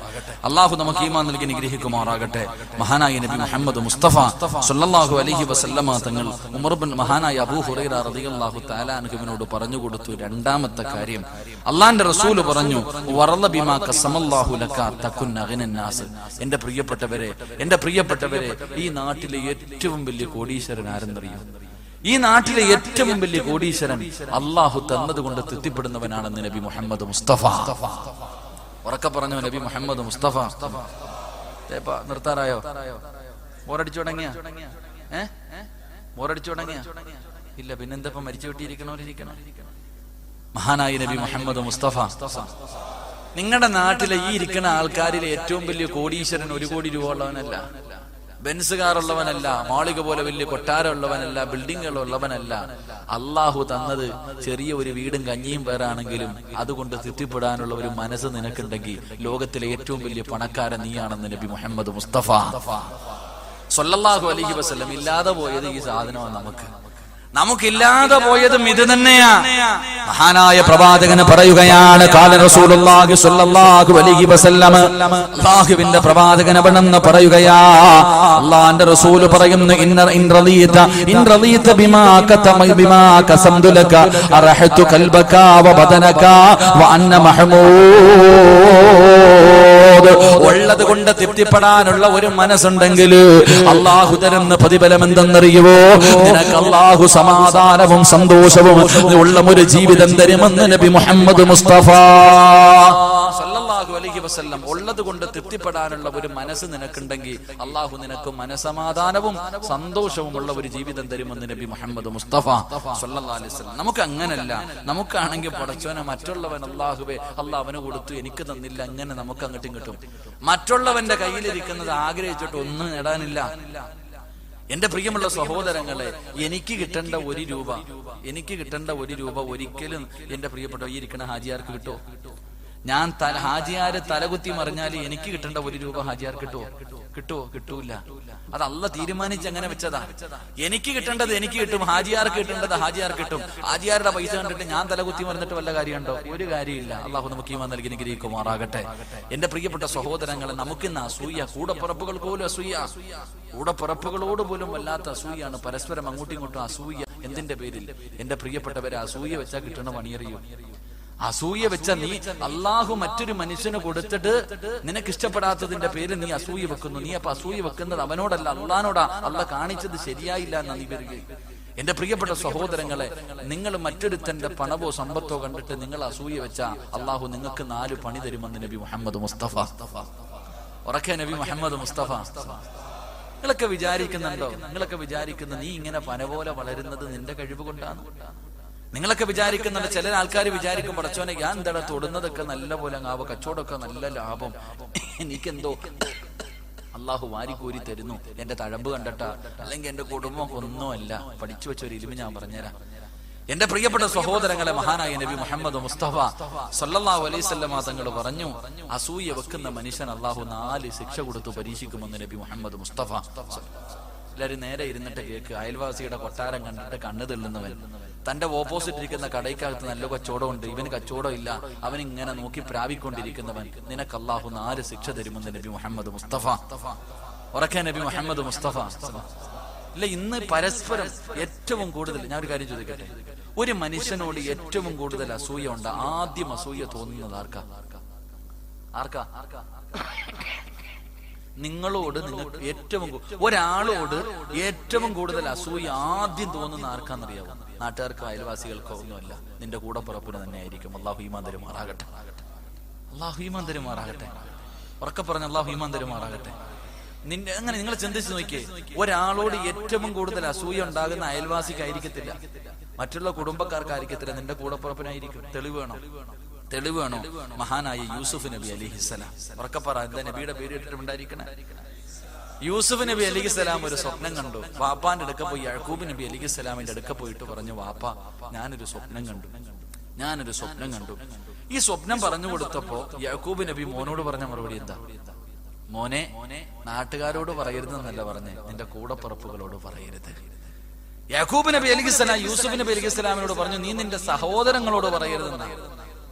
അല്ലാഹു നമുക്ക് ഈമാൻ നൽകി അനുഗ്രഹിക്കുമാറാകട്ടെ. മഹാനായ നബി മുഹമ്മദ് മുസ്തഫ സല്ലല്ലാഹു അലൈഹി വസല്ലമ തങ്ങൾ മഹാനായ അബൂ ഹുറൈറ റളിയല്ലാഹു തആല അൻഹുവിനോട് പറഞ്ഞു കൊടുത്തു രണ്ടാമത്തെ കാര്യം. അല്ലാഹുവിന്റെ റസൂൽ പറഞ്ഞു, വറള ബിമാ ഖസമല്ലാഹു ലക തകുൻ അഗ്നൻ നാസ്. എന്റെ പ്രിയപ്പെട്ടവരെ, ഈ നാട്ടിലെ ഏറ്റവും വലിയ കോടീശ്വരൻ ആരെന്നറിയോ? ഈ നാട്ടിലെ ഏറ്റവും വലിയ കോടീശ്വരൻ അള്ളാഹു തന്നതുകൊണ്ട് തൃപ്തിപ്പെടുന്നവനാണെന്ന് നബി മുഹമ്മദ് മുസ്തഫ. ഉറക്കെ പറഞ്ഞു നബി മുഹമ്മദ് മുസ്തഫ. നിർത്താറായോ? ബോറടിച്ചു തുടങ്ങിയ? ബോറടിച്ചു തുടങ്ങിയ? ഇല്ല, പിന്നെന്താ മരിച്ചു വിട്ടിരിക്കണോരിക്കണം. മഹാനായ നബി മുഹമ്മദ് മുസ്തഫ. നിങ്ങളുടെ നാട്ടിലെ ഈ ഇരിക്കുന്ന ആൾക്കാരിലെ ഏറ്റവും വലിയ കോടീശ്വരൻ 1 കോടി രൂപ ഉള്ളവനല്ല, ബെൻസ് കാറുള്ളവനല്ല, മാളിക പോലെ വലിയ കൊട്ടാരമുള്ളവനല്ല, ബിൽഡിങ്ങുകളുള്ളവനല്ല. അള്ളാഹു തന്നത് ചെറിയ ഒരു വീടും കഞ്ഞിയും പേരാണെങ്കിലും അതുകൊണ്ട് തൃപ്തിപ്പെടാനുള്ള ഒരു മനസ്സ് നിനക്കുണ്ടെങ്കിൽ ലോകത്തിലെ ഏറ്റവും വലിയ പണക്കാരൻ നീയാണെന്ന് നബി മുഹമ്മദ് മുസ്തഫ സല്ലല്ലാഹു അലൈഹി വസല്ലം. ഇല്ലാതെ പോയത് ഈ സാധനമാണ്. നമുക്കില്ലാതെ പോയതും ഇത് തന്നെയാ. മഹാനായ പ്രവാചകന് പറയുകയാണ്, ഖാല റസൂലുള്ളാഹി സ്വല്ലല്ലാഹു അലൈഹി വസല്ലം, അല്ലാഹുവിന്റെ പ്രവാചകൻ അവിടെന്ന് പറയുകയാ, അല്ലാഹുവിന്റെ റസൂൽ പറയുന്നു, ഇൻ റളീത ബിമാ കസംതു ലക അറഹതു ഖൽബക വ ബദനക വ അന്ന മഹ്മൂദ്. ഉള്ളത് കൊണ്ട് തൃപ്തിപ്പെടാനുള്ള ഒരു മനസ്സുണ്ടെങ്കിൽ അല്ലാഹു തരുന്ന പ്രതിഫലം എന്തെന്നറിയുവോ? നിനക്ക് അല്ലാഹു സമാധാനവും സന്തോഷവും ഉള്ള ഒരു ജീവിതം തരുമെന്ന് നബി മുഹമ്മദ് മുസ്തഫ സല്ലല്ലാഹു അലൈഹി വസല്ലം. ഉള്ളത് കൊണ്ട് തൃപ്തിപ്പെടാനുള്ള ഒരു മനസ്സ് നിനക്കുണ്ടെങ്കിൽ അള്ളാഹു നിനക്ക് മനസമാധാനവും സന്തോഷവും ഉള്ള ഒരു ജീവിതം തരുമെന്ന് നബി മുഹമ്മദ് മുസ്തഫ സല്ലല്ലാഹു അലൈഹി വസല്ലം. നമുക്ക് അങ്ങനല്ല. നമുക്കാണെങ്കിൽ പടച്ചവനെ മറ്റുള്ളവൻ അള്ളാഹുവേ അവന് കൊടുത്തു എനിക്ക് തന്നില്ല, അങ്ങനെ നമുക്ക് അങ്ങോട്ടും കിട്ടും. മറ്റുള്ളവന്റെ കയ്യിലിരിക്കുന്നത് ആഗ്രഹിച്ചിട്ട് ഒന്നും നേടാനില്ല. എന്റെ പ്രിയമുള്ള സഹോദരങ്ങളെ, എനിക്ക് കിട്ടേണ്ട 1 രൂപ ഒരിക്കലും എന്റെ പ്രിയപ്പെട്ട ഈ ഇരിക്കുന്ന ഹാജിയാർക്ക് കിട്ടുമോ? ഞാൻ ഹാജിയാര് തലകുത്തി മറിഞ്ഞാൽ എനിക്ക് കിട്ടേണ്ട 1 രൂപ ഹാജിയാർ കിട്ടൂല. അത് അള്ള തീരുമാനിച്ച് അങ്ങനെ വെച്ചതാ. എനിക്ക് കിട്ടേണ്ടത് എനിക്ക് കിട്ടും, ഹാജിയാർക്ക് കിട്ടേണ്ടത് ഹാജിയാർ കിട്ടും. ഹാജിയാരുടെ പൈസ കണ്ടിട്ട് ഞാൻ തലകുത്തി മറിഞ്ഞിട്ട് വല്ല കാര്യമുണ്ടോ? ഒരു കാര്യമില്ല. അള്ളാഹു നമുക്ക് ഈമാൻ നൽകി അനുഗ്രഹിക്കുമാറാകട്ടെ. എന്റെ പ്രിയപ്പെട്ട സഹോദരങ്ങളെ, നമുക്കിന്ന് അസൂയ, കൂടപ്പിറപ്പുകൾ പോലും അസൂയ, കൂടപ്പിറപ്പുകളോട് പോലും വല്ലാത്ത അസൂയാണ്. പരസ്പരം അങ്ങോട്ടും ഇങ്ങോട്ടും അസൂയ. എന്തിന്റെ പേരിൽ? എന്റെ പ്രിയപ്പെട്ടവരെ, അസൂയ വെച്ചാൽ കിട്ടണ പണിയറിയോ? അസൂയ വെച്ച നീ അള്ളാഹു മറ്റൊരു മനുഷ്യന് കൊടുത്തിട്ട് നിനക്ക് ഇഷ്ടപ്പെടാത്തതിന്റെ പേര് നീ അസൂയ വെക്കുന്നു. നീ അപ്പൊ അസൂയ വെക്കുന്നത് അവനോടല്ല, അള്ളാനോടാ. അള്ള കാണിച്ചത് ശരിയായില്ല എന്നാ നീ വരിക. എന്റെ പ്രിയപ്പെട്ട സഹോദരങ്ങളെ, നിങ്ങൾ മറ്റൊരുത്തന്റെ പണവോ സമ്പത്തോ കണ്ടിട്ട് നിങ്ങൾ അസൂയ വെച്ചാ അള്ളാഹു നിങ്ങൾക്ക് 4 പണി തരുമെന്ന് നബി മുഹമ്മദ് മുസ്തഫ. ഉറക്കെ നബി മുഹമ്മദ് മുസ്തഫ. നിങ്ങളൊക്കെ വിചാരിക്കുന്നുണ്ടോ? നിങ്ങളൊക്കെ വിചാരിക്കുന്ന നീ ഇങ്ങനെ പന പോലെ വളരുന്നത് നിന്റെ കഴിവ് കൊണ്ടാണ്? നിങ്ങളൊക്കെ വിചാരിക്കുന്നുണ്ട്. ചില ആൾക്കാർ വിചാരിക്കും, പടച്ചോനെ ഞാൻ എന്താ തൊടുന്നതൊക്കെ നല്ല പോലെ ആവോ, കച്ചവടമൊക്കെ നല്ല ലാഭം, എനിക്കെന്തോ അള്ളാഹു വാരിക്കോരി തരുന്നു, എന്റെ തഴമ്പ് കണ്ടിട്ടാ, അല്ലെങ്കിൽ എന്റെ കുടുംബം ഒന്നുമല്ല. പഠിച്ചു വെച്ചൊരു ഇൽമ ഞാൻ പറഞ്ഞുതരാം. എന്റെ പ്രിയപ്പെട്ട സഹോദരങ്ങളെ, മഹാനായ നബി മുഹമ്മദ് മുസ്തഫ സല്ലല്ലാഹു അലൈഹി വസല്ലം തങ്ങൾ പറഞ്ഞു, അസൂയ വെക്കുന്ന മനുഷ്യൻ അള്ളാഹു 4 ശിക്ഷ കൊടുത്തു പരീക്ഷിക്കുമെന്ന് നബി മുഹമ്മദ് മുസ്തഫ. എല്ലാവരും നേരെ ഇരുന്നിട്ട് കേക്ക്. അയൽവാസിയുടെ കൊട്ടാരം കണ്ടിട്ട് കണ്ണു തെള്ളുന്നവൻ, തന്റെ ഓപ്പോസിറ്റ് ഇരിക്കുന്ന കടയ്ക്കകത്ത് നല്ല കച്ചവടമുണ്ട്, ഇവന് കച്ചവടം ഇല്ല, അവൻ ഇങ്ങനെ നോക്കി പ്രാപിക്കൊണ്ടിരിക്കുന്നവൻ, നിനക്ക് അള്ളാഹു 4 ശിക്ഷ തരുമെന്ന് നബി മുഹമ്മദ് മുസ്തഫ. ഉറക്കെ നബി മുഹമ്മദ് മുസ്തഫ. ഇല്ല, ഇന്ന് പരസ്പരം ഏറ്റവും കൂടുതൽ, ഞാൻ ഒരു കാര്യം ചോദിക്കട്ടെ, ഒരു മനുഷ്യനോട് ഏറ്റവും കൂടുതൽ അസൂയ ഉണ്ട്. ആദ്യം അസൂയ തോന്നുന്നത് ആർക്കാ? നിങ്ങളോട്. നിങ്ങൾക്ക് ഏറ്റവും ഒരാളോട് ഏറ്റവും കൂടുതൽ അസൂയ ആദ്യം തോന്നുന്ന ആർക്കാന്നറിയാവോ? നാട്ടുകാർക്കോ അയൽവാസികൾക്കോ ഒന്നുമല്ല, നിന്റെ കൂടപ്പുറപ്പിന് തന്നെ ആയിരിക്കും. അള്ളാഹു ഈമാൻ തരുമാറാകട്ടെ. അള്ളാഹു ഈമാൻ തരുമാറാകട്ടെ. ഉറക്കെ പറഞ്ഞ അള്ളാഹു ഈമാൻ തരുമാറാകട്ടെ. അങ്ങനെ നിങ്ങൾ ചിന്തിച്ചു നോക്കിയേ, ഒരാളോട് ഏറ്റവും കൂടുതൽ അസൂയ ഉണ്ടാകുന്ന അയൽവാസിക്കായിരിക്കത്തില്ല, മറ്റുള്ള കുടുംബക്കാർക്കായിരിക്കത്തില്ല, നിന്റെ കൂടപ്പുറപ്പിനായിരിക്കും. തെളിവ് വേണോ? മഹാനായ യൂസുഫ് നബി അലൈഹിസ്സലാം. ഉറക്കെ പറ, എന്താ നബിയുടെ പേര് ഇട്ടിട്ടുണ്ടായിരിക്കണേ? യൂസുഫ് നബി അലൈഹിസ്സലാം ഒരു സ്വപ്നം കണ്ടു. വാപ്പാന്റെ അടുക്ക പോയി യാക്കൂബ് നബി അലൈഹിസ്സലാമിന്റെ അടുക്ക പോയിട്ട് പറഞ്ഞു, വാപ്പ ഞാനൊരു സ്വപ്നം കണ്ടു. ഈ സ്വപ്നം പറഞ്ഞു കൊടുത്തപ്പോ യാക്കൂബ് നബി മോനോട് പറഞ്ഞ മറുപടി എന്താ? മോനെ, നാട്ടുകാരോട് പറയരുതെന്നല്ല പറഞ്ഞേ, നിന്റെ കൂടപ്പുറപ്പുകളോട് പറയരുത്. യാക്കൂബ് നബി അലൈഹിസ്സലാം യൂസുഫ് നബി അലൈഹിസ്സലാമിനോട് പറഞ്ഞു, നീ നിന്റെ സഹോദരങ്ങളോട് പറയരുതെന്നാണ്.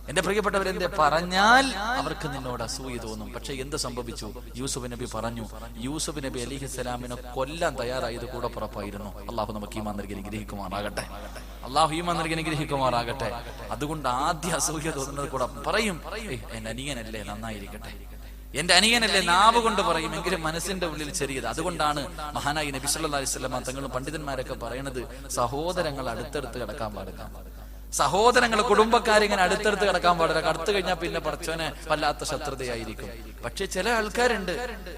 എന്റെ പ്രിയപ്പെട്ടവരെന്തെ പറഞ്ഞാൽ അവർക്ക് നിന്നോട് അസൂയ തോന്നും. പക്ഷെ എന്ത് സംഭവിച്ചു? യൂസുഫ് നബി പറഞ്ഞു, യൂസുഫ് നബി അലൈഹിസ്സലാമിനെ കൊല്ലാൻ തയ്യാറായത് കൂടപ്പുറപ്പായിരുന്നു. അള്ളാഹു നമുക്ക് ഈമാൻ നൽകി അനുഗ്രഹിക്കുമാറാകട്ടെ. അതുകൊണ്ട് ആദ്യ അസൂയ തോന്നുന്നത് കൂടെ പറയും, എന്റെ അനിയനല്ലേ നന്നായിരിക്കട്ടെ, എന്റെ അനിയനല്ലേ, നാവ് കൊണ്ട് പറയും, എങ്കിലും മനസ്സിന്റെ ഉള്ളിൽ ചെറിയത്. അതുകൊണ്ടാണ് മഹാനായി നബി സല്ലല്ലാഹു അലൈഹി വസല്ലം തങ്ങളും പണ്ഡിതന്മാരൊക്കെ പറയണത്, സഹോദരങ്ങൾ അടുത്തടുത്ത് കിടക്കാൻ പാടില്ല. സഹോദരങ്ങൾ, കുടുംബക്കാരിങ്ങനെ അടുത്തടുത്ത് കിടക്കാൻ പാടില്ല. അടുത്തു കഴിഞ്ഞാൽ പിന്നെ പടച്ചോനെ വല്ലാത്ത ശത്രുതയായിരിക്കും. പക്ഷെ ചില ആൾക്കാരുണ്ട്,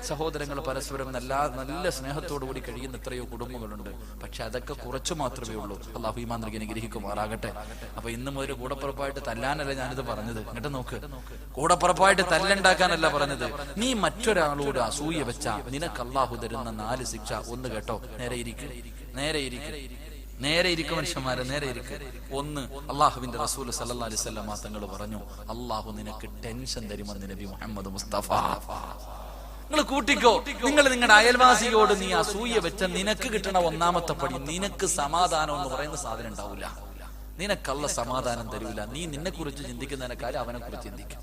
സഹോദരങ്ങൾ പരസ്പരം നല്ല സ്നേഹത്തോടു കൂടി കഴിയുന്ന എത്രയോ കുടുംബങ്ങളുണ്ട്. പക്ഷെ അതൊക്കെ കുറച്ചു മാത്രമേ ഉള്ളൂ. അല്ലാഹു ഈമാൻ നൽകി അനുഗ്രഹിക്കുമാറാകട്ടെ. അപ്പൊ ഇന്നും ഒരു കൂടപ്പുറപ്പായിട്ട് തല്ലാനല്ല ഞാനിത് പറഞ്ഞത്. ഇങ്ങോട്ട് നോക്ക്, കൂടപ്പുറപ്പായിട്ട് തല്ലുണ്ടാക്കാനല്ല പറഞ്ഞത്. നീ മറ്റൊരാളോട് അസൂയ വെച്ചാ നിനക്ക് അല്ലാഹു തരുന്ന 4 ശിക്ഷ. ഒന്ന് കേട്ടോ, നേരെ ഇരിക്കും മനുഷ്യന്മാരെ, നേരെ ഇരിക്കും. ഒന്ന്, അള്ളാഹുവിന്റെ റസൂൽ സല്ലല്ലാഹു അലൈഹി വസല്ലം തങ്ങൾ പറഞ്ഞു, അള്ളാഹു നിനക്ക് ടെൻഷൻ തരുമെന്ന് നബി മുഹമ്മദ് മുസ്തഫ. നിങ്ങൾ കൂട്ടിക്കോ, നിങ്ങൾ നിങ്ങളുടെ അയൽവാസിയോട് നീ അസൂയ വെച്ച നിനക്ക് കിട്ടണ 1ാമത്തെ പടി, നിനക്ക് സമാധാനം എന്ന് പറയുന്ന സാധനം ഉണ്ടാവില്ല. നിനക്കല്ല സമാധാനം തരൂല. നീ നിന്നെ കുറിച്ച് ചിന്തിക്കുന്നതിനേക്കാൾ അവനെ കുറിച്ച് ചിന്തിക്കും.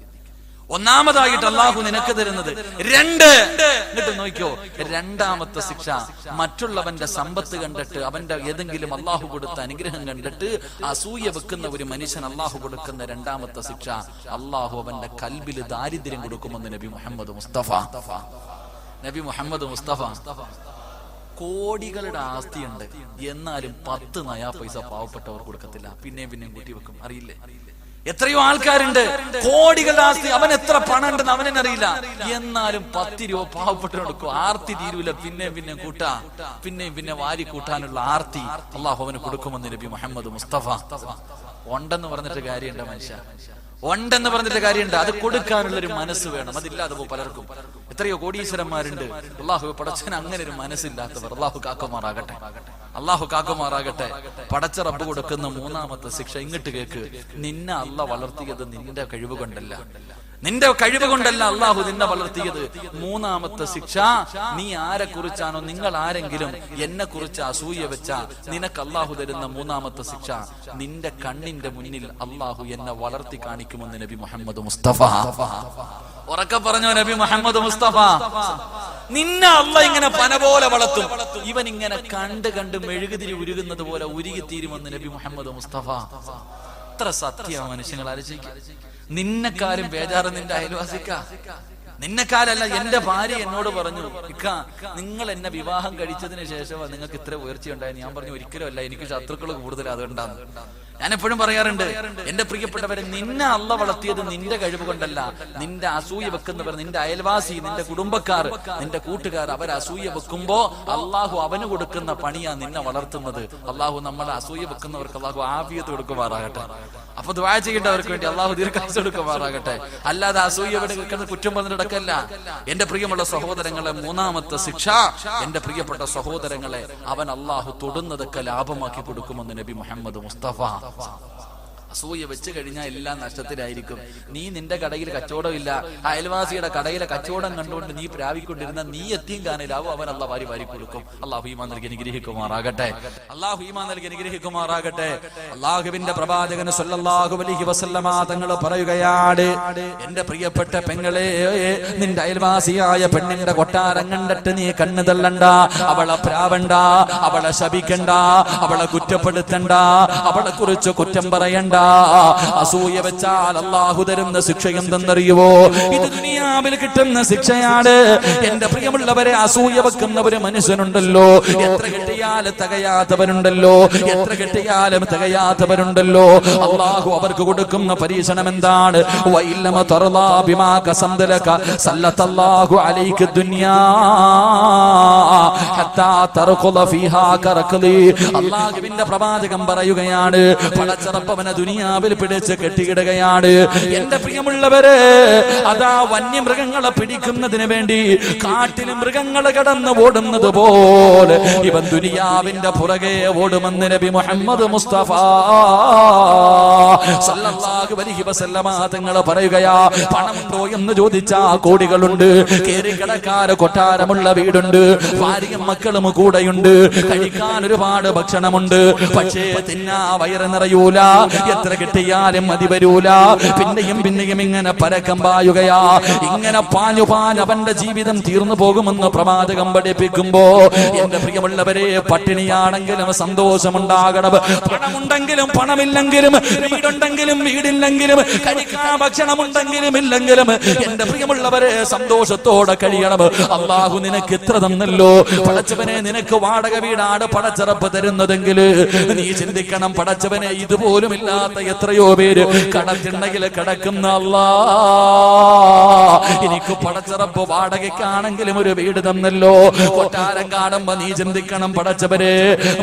1ാമതായിട്ട് അള്ളാഹു നിനക്ക് തരുന്നത് 2. എന്നിട്ട് നോക്കിയോ, 2ാമത്തെ ശിക്ഷ, മറ്റുള്ളവന്റെ സമ്പത്ത് കണ്ടിട്ട്, അവന്റെ ഏതെങ്കിലും അള്ളാഹു കൊടുത്ത അനുഗ്രഹം കണ്ടിട്ട് അസൂയ വെക്കുന്ന ഒരു മനുഷ്യൻ അള്ളാഹു കൊടുക്കുന്ന 2ാമത്തെ ശിക്ഷ, അള്ളാഹു അവന്റെ കൽബിൽ ദാരിദ്ര്യം കൊടുക്കുമെന്ന് നബി മുഹമ്മദ് മുസ്തഫ. കോടികളുടെ ആസ്തിയുണ്ട്, എന്നാലും 10 നയാ പൈസ പാവപ്പെട്ടവർ കൊടുക്കത്തില്ല. പിന്നെയും കൂട്ടി വെക്കും. അറിയില്ലേ? എത്രയോ ആൾക്കാരുണ്ട്, കോടികളുടെ ആസ്തി, അവൻ എത്ര പണം ഉണ്ടെന്ന് അവനെന്നറിയില്ല, എന്നാലും 10 രൂപ പാവപ്പെട്ടവർ കൊടുക്കും. ആർത്തി തീരൂല, പിന്നെയും കൂട്ടാ, പിന്നെ വാരി കൂട്ടാനുള്ള ആർത്തി അള്ളാഹു അവന് കൊടുക്കുമെന്ന് നബി മുഹമ്മദ് മുസ്തഫ. ഉണ്ടെന്ന് പറഞ്ഞിട്ട് കാര്യമുണ്ട് മനുഷ്യ, ഉണ്ടെന്ന് പറഞ്ഞിട്ട് കാര്യമുണ്ട്. അത് കൊടുക്കാനുള്ള ഒരു മനസ്സ് വേണം. അതില്ലാതെ പലർക്കും. എത്രയോ കോടീശ്വരന്മാരുണ്ട്, അള്ളാഹു പടച്ചവന് അങ്ങനെ ഒരു മനസ്സില്ലാത്തവർ. അള്ളാഹു കാക്കുമാറാകട്ടെ. പടച്ച റബ്ബ് കൊടുക്കുന്ന 3ാമത്തെ ശിക്ഷ, ഇങ്ങോട്ട് കേക്ക്. നിന്നെ അള്ളാഹ് വളർത്തിയത് നിന്റെ കഴിവ് കൊണ്ടല്ല, അള്ളാഹു നിന്നെ വളർത്തിയത്. 3ാമത്തെ ശിക്ഷ, നീ ആരെ കുറിച്ചാണോ, നിങ്ങൾ ആരെങ്കിലും എന്നെ കുറിച്ച് അസൂയ വെച്ച നിനക്ക് അള്ളാഹു തരുന്ന 3ാമത്തെ ശിക്ഷ, നിന്റെ കണ്ണിന്റെ മുന്നിൽ അള്ളാഹു എന്നെ വളർത്തി കാണിക്കുമെന്ന് നബി മുഹമ്മദ് മുസ്തഫ. ഉറക്കെ പറഞ്ഞോ, നബി മുഹമ്മദ് മുസ്തഫ. നിന്നെ അള്ളാഹ് ഇങ്ങനെ പന പോലെ വളർത്തും. ഇവൻ ഇങ്ങനെ കണ്ട് മെഴുകുതിരി ഉരുകുന്നത് പോലെ ഉരുകിത്തീരുമെന്ന് നബി മുഹമ്മദ് മുസ്തഫ. എത്ര സത്യ മനുഷ്യങ്ങൾ ആലോചിക്കുക. നിന്നെക്കാരും ബേജാറ് നിന്റെ അയൽവാസിക്ക. നിന്നെക്കാലല്ല. എന്റെ ഭാര്യ എന്നോട് പറഞ്ഞു, ഇക്ക നിങ്ങൾ എന്നെ വിവാഹം കഴിച്ചതിന് ശേഷം നിങ്ങൾക്ക് ഇത്ര ഉയർച്ചയുണ്ടായി. ഞാൻ പറഞ്ഞു, ഒരിക്കലും അല്ല, എനിക്ക് ശത്രുക്കൾ കൂടുതൽ അതുകൊണ്ടാണ്. ഞാൻ എപ്പോഴും പറയാറുണ്ട്, എന്റെ പ്രിയപ്പെട്ടവരെ, നിന്നെ അള്ള വളർത്തിയത് നിന്റെ കഴിവ് കൊണ്ടല്ല. നിന്റെ അസൂയ വെക്കുന്നവർ, നിന്റെ അയൽവാസി, നിന്റെ കുടുംബക്കാർ, നിന്റെ കൂട്ടുകാർ, അവർ അസൂയ വെക്കുമ്പോ അള്ളാഹു അവന് കൊടുക്കുന്ന പണിയാ നിന്നെ വളർത്തുന്നത്. അള്ളാഹു നമ്മളെ അസൂയ വെക്കുന്നവർക്ക് അള്ളാഹു ആഫിയത്ത് കൊടുക്കുമാറാകട്ടെ. അപ്പൊ ദുആ ചെയ്യേണ്ടവർക്ക് വേണ്ടി അള്ളാഹു ദീർഘായുസ്സ് കൊടുക്കുമാറാകട്ടെ. അല്ലാതെ അസൂയ വെക്കുന്ന കുറ്റം പറഞ്ഞിടക്കല്ല. എന്റെ പ്രിയമുള്ള സഹോദരങ്ങളെ, മൂന്നാമത്തെ ശിക്ഷ, എന്റെ പ്രിയപ്പെട്ട സഹോദരങ്ങളെ, അവൻ അള്ളാഹു തൊടുന്നതൊക്കെ ലാഭമാക്കി കൊടുക്കുമെന്ന് നബി മുഹമ്മദ് മുസ്തഫ. അസൂയ വെച്ച് കഴിഞ്ഞാൽ എല്ലാം നഷ്ടത്തിലായിരിക്കും. നീ നിന്റെ കടയിൽ കച്ചവടമില്ല, അയൽവാസിയുടെ കടയിലെ കച്ചവടം കണ്ടുകൊണ്ട് നീ പ്രാപിക്കൊണ്ടിരുന്ന നീ എത്തിയും കാണില്ലാവും, അവൻ അള്ളാഹ് വാരി വാരി കൊടുക്കും. അള്ളാഹു ഈമാൻ നൽകി അനുഗ്രഹിക്കുമാറാകട്ടെ. അള്ളാഹു ഈമാൻ നൽകി അനുഗ്രഹിക്കുമാറാകട്ടെ. അള്ളാഹുവിന്റെ പ്രവാചകൻ സല്ലല്ലാഹു അലൈഹി വസല്ലമ തങ്ങൾ പറയുകയാണ്, എന്റെ പ്രിയപ്പെട്ട പെങ്ങളെ, നിന്റെ അയൽവാസിയായ പെണ്ണിന്റെ കൊട്ടാരം കണ്ടിട്ട് നീ കണ്ണു തള്ളണ്ട, അവളെ പ്രാവണ്ട, അവളെ ശപിക്കണ്ട, അവളെ കുറ്റപ്പെടുത്തണ്ട, അവളെ കുറിച്ച് കുറ്റം പറയണ്ട. അസൂയ വെച്ചാൽ അല്ലാഹു തരുന്ന ശിക്ഷ എന്തെന്നറിയുവോ? ഇത് ദുനിയാവിൽ കിട്ടുന്ന ശിക്ഷയാണ്. എന്റെ പ്രിയമുള്ളവരെ, അസൂയ വെക്കുന്നവര് മനുഷ്യനുണ്ടല്ലോ, എത്ര കിട്ടിയാലും തികയാത്തവരുണ്ടല്ലോ, എത്ര കിട്ടിയാലും തികയാത്തവരുണ്ടല്ലോ. അല്ലാഹു അവർക്ക് കൊടുക്കുന്ന പരീക്ഷണം എന്താണ്? വഇല്ലമ തർലാ ബിമാ കസംദലക സല്ലല്ലാഹു അലൈക ദുനിയാ ഹത്താ തർഖുല ഫീഹാ കറഖലി. അല്ലാഹുവിന്റെ പ്രവാചകൻ പറയുകയാണ്, പടച്ചറപ്പവനെ ദുനിയാവിൽ പിടിച്ച് കെട്ടിയിടുകയാണ്. എന്റെ പ്രിയമുള്ളവരെ, അതാ വന്യമൃഗങ്ങളെ പിടിക്കുന്നതിന് വേണ്ടി കാട്ടിൽ മൃഗങ്ങളെ കടന്ന് ഓടുന്നത് പോലെ ഇവൻ ദുനിയാവിന്റെ പുറകെ ഓടുമെന്ന് നബി മുഹമ്മദ് മുസ്തഫ സല്ലല്ലാഹു അലൈഹി വസല്ലമ തങ്ങൾ പറയുകയാ. പണമുണ്ടോ എന്ന് ചോദിച്ചാ കോടികളുണ്ട്, കേറി കിടക്കാൻ കൊട്ടാരമുള്ള വീടുണ്ട്, ഭാര്യയും മക്കളും കൂടെയുണ്ട്, കഴിക്കാൻ ഒരുപാട് ഭക്ഷണമുണ്ട്. പക്ഷേ തിന്നാ വയറ് നിറയൂല, എത്ര കിട്ടിയാലും മതി വരൂല. പിന്നെയും പിന്നെയും ഇങ്ങനെ പരക്കം പായുകയാ. ഇങ്ങനെ പാഞ്ഞു അവന്റെ ജീവിതം തീർന്നു പോകുമെന്ന് പ്രവാചകം പഠിപ്പിക്കുമ്പോ, എന്റെ പ്രിയമുള്ളവരെ, പട്ടിണിയാണെങ്കിലും സന്തോഷമുണ്ടാകണം. പണമുണ്ടെങ്കിലും പണമില്ലെങ്കിലും, വീടുണ്ടെങ്കിലും വീടില്ലെങ്കിലും, കഴിക്കാൻ ഭക്ഷണമുണ്ടെങ്കിലും ഇല്ലെങ്കിലും, എന്റെ പ്രിയമുള്ളവരെ, സന്തോഷത്തോടെ കഴിയണം. അള്ളാഹു നിനക്ക് ഇത്ര തന്നല്ലോ, പടച്ചവനെ, നിനക്ക് വാടക വീടാണ് പടച്ചറപ്പ് തരുന്നതെങ്കിൽ നീ ചിന്തിക്കണം, പടച്ചവനെ, ഇതുപോലും ഇല്ലാത്ത എത്രയോ പേര് കടത്തിണ്ണയിൽ കിടക്കുന്ന അല്ലാ, എനിക്ക് പടച്ചറപ്പ് വാടകയ്ക്കാണെങ്കിലും ഒരു വീട് തന്നല്ലോ. കൊട്ടാരം കാണുമ്പോ നീ ചിന്തിക്കണം, പടച്ചവരെ,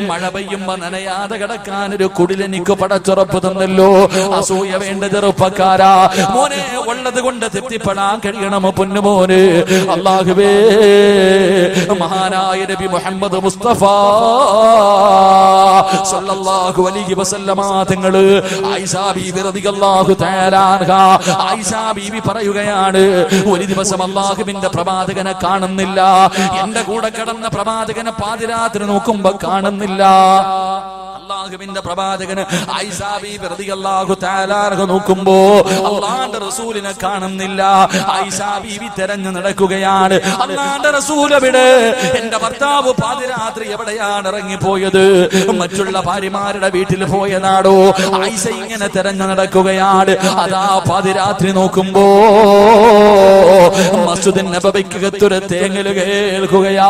മഴ പെയ്യുമ്പോ നനയാതെ കിടക്കാൻ ഒരു കുടിലെനിക്ക് പടച്ചുറപ്പ് തന്നല്ലോ. അസൂയ വേണ്ട ചെറുപ്പക്കാരാ, മോനെ, ഉള്ളത് കൊണ്ട് തൃപ്തിപ്പെടാൻ കഴിയണം പൊന്നുമോന്. അല്ലാഹുവേ, മഹാനായ നബി മുഹമ്മദ് മുസ്തഫ സല്ലല്ലാഹു അലൈഹി വസല്ലമ തങ്ങൾ ആയിഷ ബീവി റളിയല്ലാഹു തആല അൻഹാ, ആയിഷ ബീവി പറയുകയാണ്, ഒരു ദിവസം അല്ലാഹുവിന്റെ പ്രവാചകനെ കാണുന്നില്ല. എന്റെ കൂടെ കിടന്ന പ്രവാചകനെ പാതിരാത്രി നോക്കുമ്പോ കാണുന്നില്ല. അല്ലാഹുവിന്റെ പ്രവാചകന് ആയിഷ ബീവി റളിയല്ലാഹു തആല അൻഹ നോക്കുമ്പോ അല്ലാഹുവിന്റെ റസൂലിനെ കാണുന്നില്ല. ആയിഷ ബീവി തെരഞ്ഞു നടക്കുകയാണ്. അല്ലാഹുവിന്റെ റസൂൽ എവിടെ? എന്റെ ഭർത്താവ് പാതിരാത്രി എവിടെയാണ് ഇറങ്ങിപ്പോയത്? മറ്റുള്ള ഭാര്യമാരുടെ വീട്ടിൽ പോയതാടോ? ആയിഷ ഇങ്ങനെ തെരഞ്ഞു നടക്കുകയാണ്. അതാ പാതിരാത്രി നോക്കുമ്പോ മസ്ജിദുൻ നബവിക്കകത്തൊരു തേങ്ങൽ കേൾക്കുകയാ.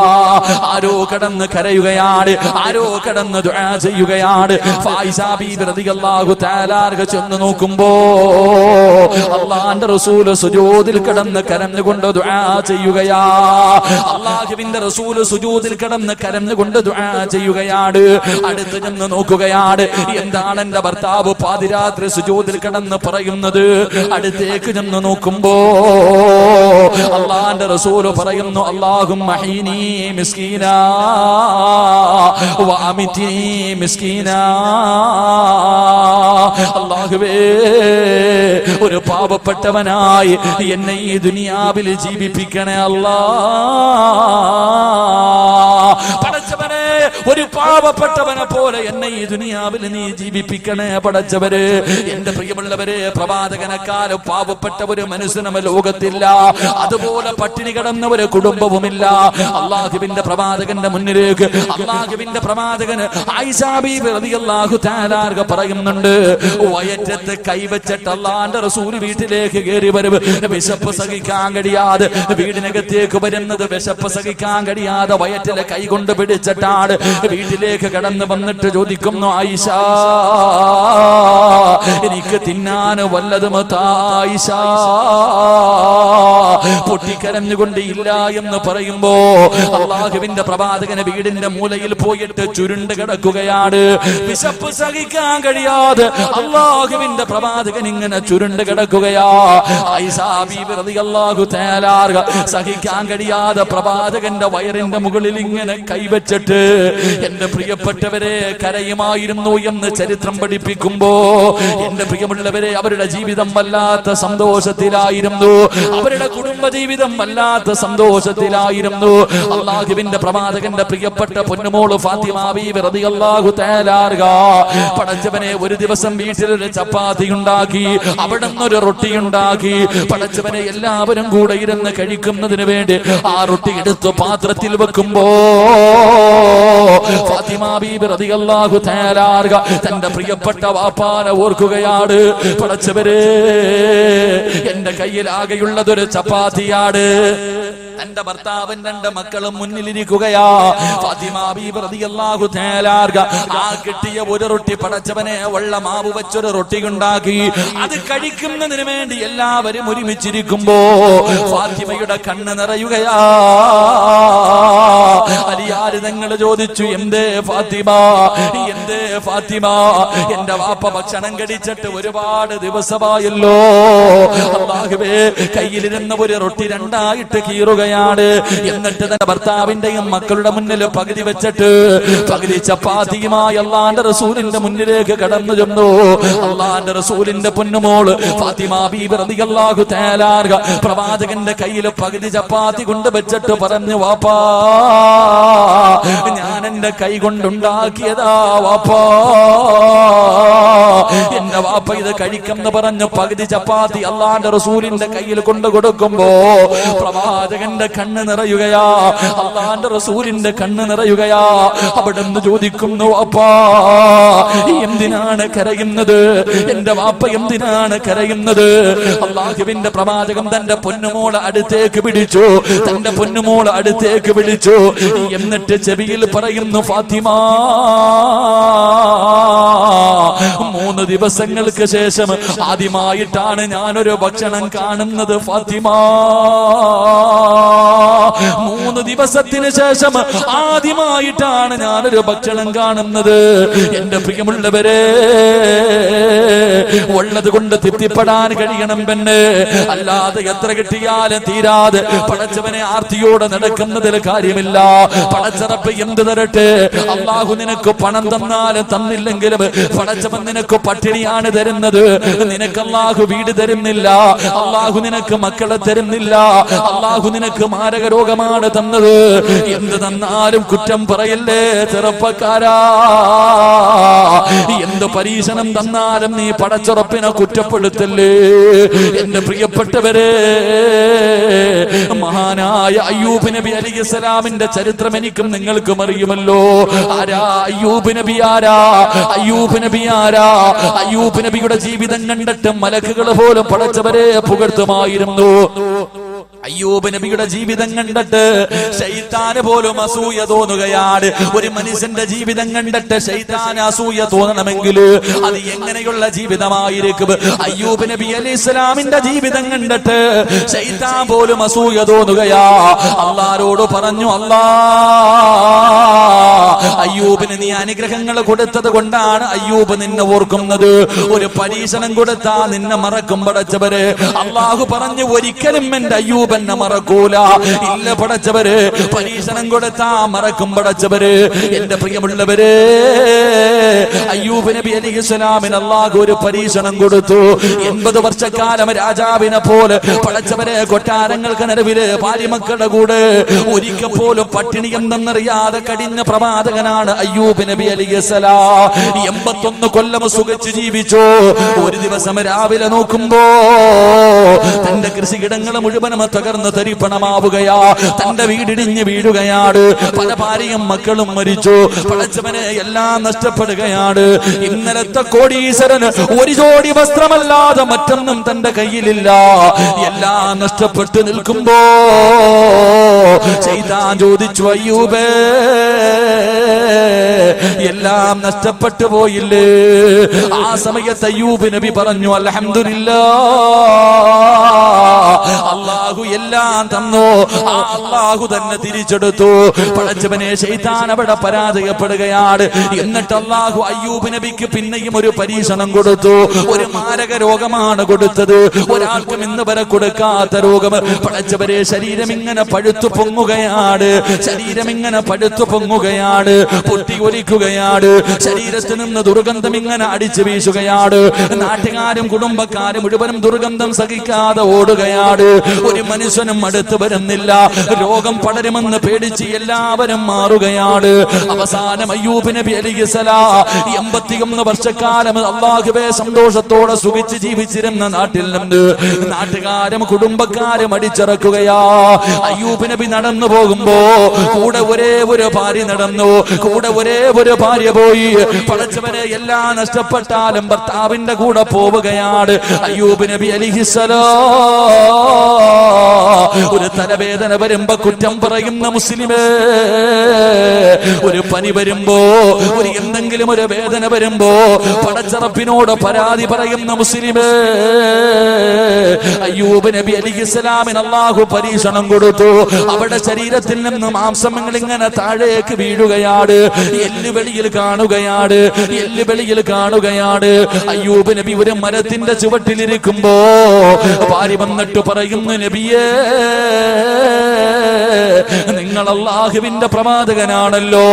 ആരോ കടന്ന് കരയുകയാണ്, ആരോ കടന്ന് ദുആ ചെയ്യുകയാണ്. ആയിഷ ബീവി റളിയല്ലാഹു തആല അൻഹ ചെന്ന് നോക്കുമ്പോ അല്ലാഹുവിന്റെ റസൂൽ സുജൂദിൽ കിടന്ന് കരഞ്ഞുകൊണ്ട് ദുആ ചെയ്യുകയാ. അല്ലാഹുവിന്റെ റസൂൽ സുജൂദിൽ കിടന്ന് കരഞ്ഞുകൊണ്ട് ദുആ ചെയ്യുകയാണ്. അടുത്ത് ചെന്ന് നോക്കുകയാണ്, എന്താണ് എന്റെ ഭർത്താവ് പാതിരാത്രി സുജൂദിൽ കിടന്ന് പറയുന്നത്? അടുത്തേക്ക് ചെന്ന് നോക്കുമ്പോ അല്ലാഹുവിന്റെ റസൂൽ പറയുന്നു, അല്ലാഹുമ്മ ഹീനി മിസ്കീനാ വഅമിത്നി മിസ്കീനാ. അല്ലാഹുവേ, ഒരു പാവപ്പെട്ടവനായി എന്നെ ഈ ദുനിയാവിൽ ജീവിപ്പിക്കണേ അല്ലാ. പടച്ചവനെ, ഒരു പാവപ്പെട്ടവനെ പോലെ എന്നെ ഈ ദുനിയാവിൽ നീ ജീവിപ്പിക്കണേ പടച്ചവര്. എന്റെ പ്രിയമുള്ളവരെ, പ്രവാചകനെക്കാളും പാവപ്പെട്ട ഒരു മനുഷ്യനും ലോകത്തില്ല. അതുപോലെ പട്ടിണി കിടന്ന ഒരു കുടുംബവുമില്ല. അള്ളാഹുവിന്റെ പ്രവാചകന്റെ മുന്നിലേക്ക് അള്ളാഹുവിന്റെ പ്രവാചകന് ആയിഷാ ബീബി റളിയല്ലാഹു തആല പറയുന്നുണ്ട്, വയറ്റത്ത് കൈവച്ചിട്ട് അള്ളാന്റെ റസൂൽ വീട്ടിലേക്ക് കയറി വരും. വിശപ്പ് സഹിക്കാൻ കഴിയാതെ വീടിനകത്തേക്ക് വരുന്നത്, വിശപ്പ് സഹിക്കാൻ കഴിയാതെ വയറ്റിലെ കൈ കൊണ്ട് പിടിച്ചിട്ടാണ് വീട്ടിലേക്ക് കടന്നു വന്നിട്ട് ചോദിക്കുന്നു, ആയിഷ എനിക്ക് തിന്നാൻ വല്ലതും ആയിഷ. പൊട്ടിക്കരഞ്ഞുകൊണ്ട് ഇല്ല എന്ന് പറയുമ്പോ അള്ളാഹുവിന്റെ പ്രവാചകന് വീടിന്റെ മൂലയിൽ പോയിട്ട് ചുരുണ്ട് കിടക്കുകയാണ്. വിശപ്പ് സഹിക്കാൻ കഴിയാതെ അള്ളാഹുവിന്റെ പ്രവാചകൻ ഇങ്ങനെ ചുരുണ്ട് കിടക്കുകയാ. ആയിഷാ ബീബി റളിയല്ലാഹു തആല സഹിക്കാൻ കഴിയാതെ പ്രവാചകന്റെ വയറിന്റെ മുകളിൽ ഇങ്ങനെ കൈവച്ചിട്ട് എന്റെ പ്രിയപ്പെട്ടവരെ കരയുമായിരുന്നു എന്ന് ചരിത്രം പഠിപ്പിക്കുമ്പോ, എന്റെ പ്രിയമുള്ളവരെ, അവരുടെ ജീവിതം വല്ലാത്ത സന്തോഷത്തിലായിരുന്നു. അവരുടെ കുടുംബജീവിതം വല്ലാത്ത സന്തോഷത്തിലായിരുന്നു. അള്ളാഹുവിന്റെ പ്രവാചകന്റെ പ്രിയപ്പെട്ട പൊന്നുമോള് ഫാത്തിമ ബീബി റളിയല്ലാഹു തആല പടച്ചവനെ ഒരു ദിവസം വീട്ടിലൊരു ചപ്പാത്തി ഉണ്ടാക്കി, അവിടെ നിന്നൊരു റൊട്ടി ഉണ്ടാക്കി. പടച്ചവനെ എല്ലാവരും കൂടെ ഇരുന്ന് കഴിക്കുന്നതിന് വേണ്ടി ആ റൊട്ടി എടുത്ത് പാത്രത്തിൽ വെക്കുമ്പോ ഫാത്തിമ ബീബി റളിയല്ലാഹു തആല തന്റെ പ്രിയപ്പെട്ട വാപ്പാനെ ഓർക്കുകയാണ്. പടച്ചവരെ, എന്റെ കയ്യിൽ ആകെയുള്ളതൊരു ചപ്പാത്തിയാണ്. തന്റെ ഭർത്താവും രണ്ട് മക്കളും മുന്നിലിരിക്കുകയാ. ഫാത്തിമ ബീബി റളിയല്ലാഹു തആല ആ കിട്ടിയ ഒരു റൊട്ടി പടച്ചവനെ വെള്ള മാവ് വെച്ചൊരു റൊട്ടി ഉണ്ടാക്കി. അത് കഴിക്കുന്നതിന് വേണ്ടി എല്ലാവരും ഒരുമിച്ചിരിക്കുമ്പോ ഫാത്തിമയുടെ കണ്ണ് നിറയുകയാ. അലിയാര് തങ്ങൾ ചോദിച്ചു, എന്തേ ഫാത്തിമ, എന്തേ ഫാത്തിമ, എന്റെ വാപ്പ ഭക്ഷണം കഴിച്ചിട്ട് ഒരുപാട് ദിവസമായല്ലോ. അല്ലാഹുവേ, കയ്യിലിരുന്ന ഒരു റൊട്ടി രണ്ടായിട്ട് കീറുകയാണ്. എന്നിട്ട് തന്റെ ഭർത്താവിന്റെയും മക്കളുടെ മുന്നിൽ പകുതി വെച്ചിട്ട് പകുതി ചപ്പാത്തിയുമായി അള്ളാന്റെ റസൂലിന്റെ മുന്നിലേക്ക് കടന്നു ചെന്നു. അള്ളാന്റെ റസൂലിന്റെ പൊന്നുമോള് ഫാത്തിമ ബീബി റളിയല്ലാഹു തആല പ്രവാചകന്റെ കയ്യിൽ പകുതി ചപ്പാത്തി കൊണ്ട് വെച്ചിട്ട് പറഞ്ഞു, വാപ്പാ, ഞാൻ എന്റെ കൈ കൊണ്ടുണ്ടാക്കിയതാ വാപ്പാ, എന്റെ വാപ്പ ഇത് കഴിക്കെന്ന് പറഞ്ഞു പകുതി ചപ്പാത്തി അള്ളാന്റെ റസൂലിന്റെ കയ്യിൽ കൊണ്ട് കൊടുക്കുമ്പോ പ്രവാചകന്റെ കണ്ണ് നിറയുകയാ. അള്ളാന്റെ റസൂലിന്റെ കണ്ണ് നിറയുകയാ. അവിടെ നിന്ന് ചോദിക്കുന്നു, വാപ്പാ എന്തിനാണ് കരയുന്നത്, എന്റെ വാപ്പ എന്തിനാണ് കരയുന്നത്? അള്ളാഹുവിന്റെ പ്രവാചകൻ തന്റെ പൊന്നുമോളെ അടുത്തേക്ക് പിടിച്ചു, തന്റെ പൊന്നുമോളെ അടുത്തേക്ക് പിടിച്ചു. എന്നിട്ട് ചെവിയിൽ പറയുന്നു, ഫാത്തിമ, 3 ദിവസങ്ങൾക്ക് ശേഷം ആദ്യമായിട്ടാണ് ഞാനൊരു ഭക്ഷണം കാണുന്നത് ഫാത്തിമ. 3 ദിവസത്തിന് ശേഷം ആദ്യമായിട്ടാണ് ഞാനൊരു ഭക്ഷണം കാണുന്നത്. എന്റെ പ്രിയമുള്ളവരെ, ഉള്ളത് കൊണ്ട് തൃപ്തിപ്പെടാൻ കഴിയണം പെണ്ണ്, അല്ലാതെ എത്ര കിട്ടിയാലും തീരാതെ പടച്ചവനെ ആർത്തിയോടെ നടക്കുന്നതിൽ കാര്യമില്ല. പടച്ചറപ്പ് എന്ത് തരട്ടെ, അള്ളാഹു നിനക്ക് പണം തന്നാലും തന്നില്ലെങ്കിലും പടച്ചവൻ നിനക്ക് പട്ടിണിയാണ് തരുന്നത്. നിനക്ക് അള്ളാഹു വീട് തരുന്നില്ല, അള്ളാഹു നിനക്ക് മക്കളെ തരുന്നില്ല, അള്ളാഹു നിനക്ക് മാരക രോഗമാണ് തന്നത്. എന്ത് തന്നാലും കുറ്റം പറയല്ലേ ചെറുപ്പക്കാരാ. എന്ത് പരീക്ഷണം തന്നാലും നീ പടച്ചുറപ്പിനെ കുറ്റപ്പെടുത്തല്ലേ. എന്റെ പ്രിയപ്പെട്ടവരെ, മഹാനായ അയ്യൂബ് നബി അലൈഹിസ്സലാമിന്റെ ചരിത്രം എനിക്കും നിങ്ങൾക്കും അറിയുമല്ലോ. ആരാ അയ്യൂബ് നബി? ആരാ അയ്യൂബ് നബി? ആരാ അയ്യൂബ് നബിയുടെ ജീവിതം കണ്ടിട്ട് മലക്കുകൾ പോലും പടച്ചവരെ പുകഴ്ത്തുമായിരുന്നു. അയ്യൂബ് നബിയുടെ ജീവിതം കണ്ടിട്ട് ശൈത്താന് പോലും അസൂയ തോന്നുകയാണ്. ഒരു മനുഷ്യന്റെ ജീവിതം കണ്ടിട്ട് ശൈത്താന് അസൂയ തോന്നണമെങ്കിൽ അത് എങ്ങനെയുള്ള ജീവിതമായിരിക്കും? അയ്യൂബ് നബി അലൈഹിസ്സലാമിന്റെ ജീവിതം കണ്ടിട്ട് ശൈത്താൻ പോലും അസൂയ തോന്നുകയാ. അല്ലാഹുവോട് പറഞ്ഞു, അല്ലാ, അയ്യൂബിന് നീ അനുഗ്രഹങ്ങൾ കൊടുത്തത് കൊണ്ടാണ് അയ്യൂബ് നിന്നെ ഓർക്കുന്നത്. ഒരു പരീക്ഷണം കൊടുത്താ നിന്നെ മറക്കും പടച്ചവര്. അല്ലാഹു പറഞ്ഞു, ഒരിക്കലും എന്റെ അയ്യൂബ് എന്നെ മറക്കൂല. ഇല്ല പടച്ചവര്, പരീക്ഷണം കൊടുത്താ മറക്കും പടച്ചവര്. എന്റെ പ്രിയമുള്ളവര്, അയ്യൂബ് നബി അലൈഹിസ്സലാമിന് അല്ലാഹു ഒരു പരീക്ഷണം കൊടുത്തു. 80 വർഷക്കാലം രാജാവിനെ പോലെ പടച്ചവരെ കൊട്ടാരങ്ങൾക്ക് നടുവില് ഭാര്യമക്കളുടെ കൂടെ ഒരിക്കൽ പോലും പട്ടിണി എന്തെന്നറിയാതെ കടിഞ്ഞ പ്രവാചകനാ മഹാനാണ് അയ്യൂബ് നബി അലൈഹിസ്സലാം. 81 കൊല്ലം സുഖിച്ച് ജീവിച്ചു. ഒരു ദിവസം രാവിലെ നോക്കുമ്പോ തന്റെ കൃഷിയിടങ്ങൾ മുഴുവനും തകർന്ന് തരിപ്പണമാവുകയാ. തന്റെ വീടിടിഞ്ഞ് വീഴുകയാണ്. പല ഭാര്യയും മക്കളും മരിച്ചു. പടച്ചവനെ എല്ലാം നഷ്ടപ്പെടുകയാണ്. ഇന്നലത്തെ കോടീശ്വരന് ഒരു ജോഡി വസ്ത്രമല്ലാതെ മറ്റൊന്നും തന്റെ കയ്യിലില്ല. എല്ലാം നഷ്ടപ്പെട്ടു നിൽക്കുമ്പോ ശൈത്താൻ ചോദിച്ചു, അയ്യൂബേ എല്ലാം നഷ്ടപ്പെട്ടു പോയില്ലേ? ആ സമയത്ത് അയ്യൂബ് നബി പറഞ്ഞു, അൽഹംദുലില്ലാഹ്, അല്ലാഹു എല്ലാം തന്നു. അല്ലാഹു തന്നെ തിരിച്ചെടുത്തു. പടച്ചവനെ ശൈത്താൻ അവിടെ പരാജയപ്പെടുകയാണ്. എന്നിട്ട് അല്ലാഹു അയ്യൂബ് നബിക്ക് പിന്നെയും ഒരു പരീക്ഷണം കൊടുത്തു. ഒരു മാരക രോഗമാണ് കൊടുത്തത്. ഒരാൾക്കും ഇന്ന് വരെ കൊടുക്കാത്ത രോഗം. പടച്ചവരെ ശരീരം ഇങ്ങനെ പഴുത്തു പൊങ്ങുകയാണ്. ശരീരം ഇങ്ങനെ പഴുത്തു പൊങ്ങുകയാണ്. പൊട്ടി ഒലിക്കുകയാണ്. ശരീരത്തിൽ നിന്ന് ദുർഗന്ധം ഇങ്ങനെ അടിച്ചു വീശുകയാണ്. നാട്ടുകാരും കുടുംബക്കാരും മുഴുവനും ദുർഗന്ധം സഹിക്കാതെ ഓടുകയാണ്. ഒരു മനുഷ്യനും അടുത്ത് വരുന്നില്ല. രോഗം പടരുമെന്ന് പേടിച്ച് എല്ലാവരും മാറുകയാണ്. അവസാനം അയ്യൂബ് നബി അലൈഹിസ്സലാം 81 വർഷക്കാലം അല്ലാഹുവേ സന്തോഷത്തോടെ സുഖിച്ച് ജീവിച്ചിരുന്ന നാട്ടിൽ നിന്ന് നാട്ടുകാരും കുടുംബക്കാരും അടിച്ചിറക്കുകയാ. അയ്യൂബ് നബി നടന്നു പോകുമ്പോ കൂടെ ഒരേ ഒരു ഭാര്യ നടന്നു. കൂടെ ഒരേ ഒരു ഭാര്യ പോയി. പടച്ചവനെ എല്ലാം നഷ്ടപ്പെട്ടാലും ഭർത്താവിന്റെ കൂടെ പോവുകയാണ്. അയ്യൂബ് നബി അലൈഹിസ്സലാം ഒരു തലവേദന വരുമ്പോ കുറ്റം പറയുന്ന മുസ്ലിമേ, ഒരു പനി വരുമ്പോ, ഒരു എന്തെങ്കിലും ഒരു വേദന വരുമ്പോ പടച്ചറപ്പിനോട് പരാതി പറയുന്ന മുസ്ലിമേ, അയ്യൂബ് നബി അലൈഹിസ്സലാമിന് അല്ലാഹു പരീക്ഷണം കൊടുത്തു. അവിടെ ശരീരത്തിൽ നിന്ന് മാംസങ്ങൾ ഇങ്ങനെ താഴേക്ക് വീഴുകയാണ്. എല്ലുവെളിയിൽ കാണുകയാണ്. എല്ലുവെളിയിൽ കാണുകയാണ്. അയ്യൂബ് നബി ഒരു മരത്തിന്റെ ചുവട്ടിലിരിക്കുമ്പോ ഭാര്യ വന്നിട്ട് പറയുന്നു, നബിയേ നിങ്ങൾ അല്ലാഹുവിന്റെ പ്രവാചകനാണല്ലോ.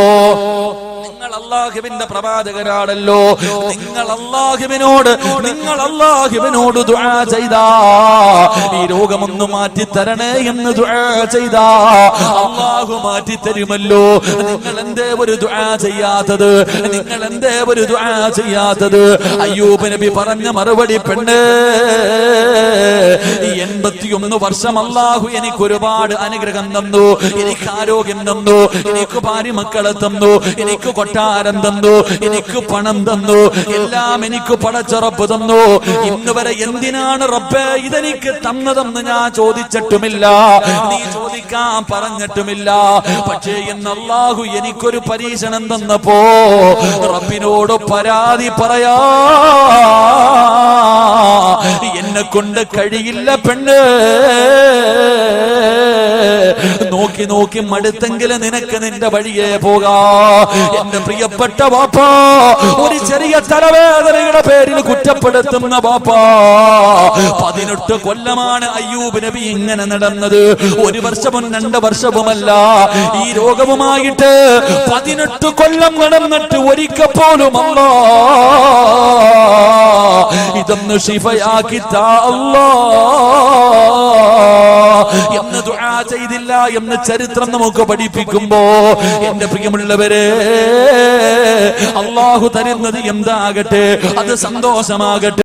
നിങ്ങൾ അല്ലാഹുവിന്റെ പ്രവാചകനാണല്ലോ. നിങ്ങൾ അല്ലാഹുവിനോട് ദുആ ചെയ്താ ഈ രോഗമൊന്ന് മാറ്റി തരണേ എന്ന് ദുആ ചെയ്താ അല്ലാഹു മാറ്റി തരുമല്ലോ. നിങ്ങൾ എന്തേ ഒരു ദുആ ചെയ്യാത്തത്? നിങ്ങൾ എന്തേ ഒരു ദുആ ചെയ്യാത്തത്? അയ്യൂബ് നബി പറഞ്ഞ മറുപടി, പെണ്ണ് 81 വർഷം അല്ലാഹു എനിക്ക് ഒരുപാട് അനുഗ്രഹം തന്നു. എനിക്ക് ആരോഗ്യം തന്നു. എനിക്ക് ഭാര്യ മക്കളെ തന്നു. എനിക്ക് കൊട്ടാരം തന്നു. എനിക്ക് പണം തന്നു. എല്ലാം എനിക്ക് പടച്ചറപ്പ് തന്നു. ഇന്ന് വരെ എന്തിനാണ് റബ്ബേ ഇതെനിക്ക് തന്നതെന്ന് ഞാൻ ചോദിച്ചിട്ടുമില്ല. നീ ചോദിക്കാൻ പറഞ്ഞിട്ടുമില്ല. പക്ഷേ ഇന്ന് അല്ലാഹു എനിക്കൊരു പരീക്ഷണം തന്നപ്പോ റബ്ബിനോട് പരാതി പറയാ എന്നെ കൊണ്ട് കഴിയില്ല പെണ്ണ്. നോക്കി നോക്കി മടുത്തെങ്കിലും നിനക്ക് നിന്റെ വഴിയെ പോകാ. എന്റെ പ്രിയപ്പെട്ട ബാപ്പാ, ഒരു ചെറിയ തലവേദനയുടെ പേരിൽ കുറ്റപ്പെടുത്തുന്ന ബാപ്പാ, 18 കൊല്ലമാണ് അയ്യൂബ് നബി ഇങ്ങനെ നടന്നത്. 1 വർഷവും 2 വർഷവുമല്ല. ഈ രോഗവുമായിട്ട് 18 കൊല്ലം നടന്നിട്ട് ഒരിക്കൽ പോലും അല്ലാ ഇതൊന്ന് ശിഫയാക്കി താ അല്ലാ എന്ന് ദുആ ചെയ്തില്ല എന്ന് ചരിത്രം നമുക്ക് പഠിപ്പിക്കുമ്പോ, എന്റെ പ്രിയമുള്ളവരെ, അല്ലാഹു തരുന്നത് എന്താകട്ടെ അത് സന്തോഷമാകട്ടെ.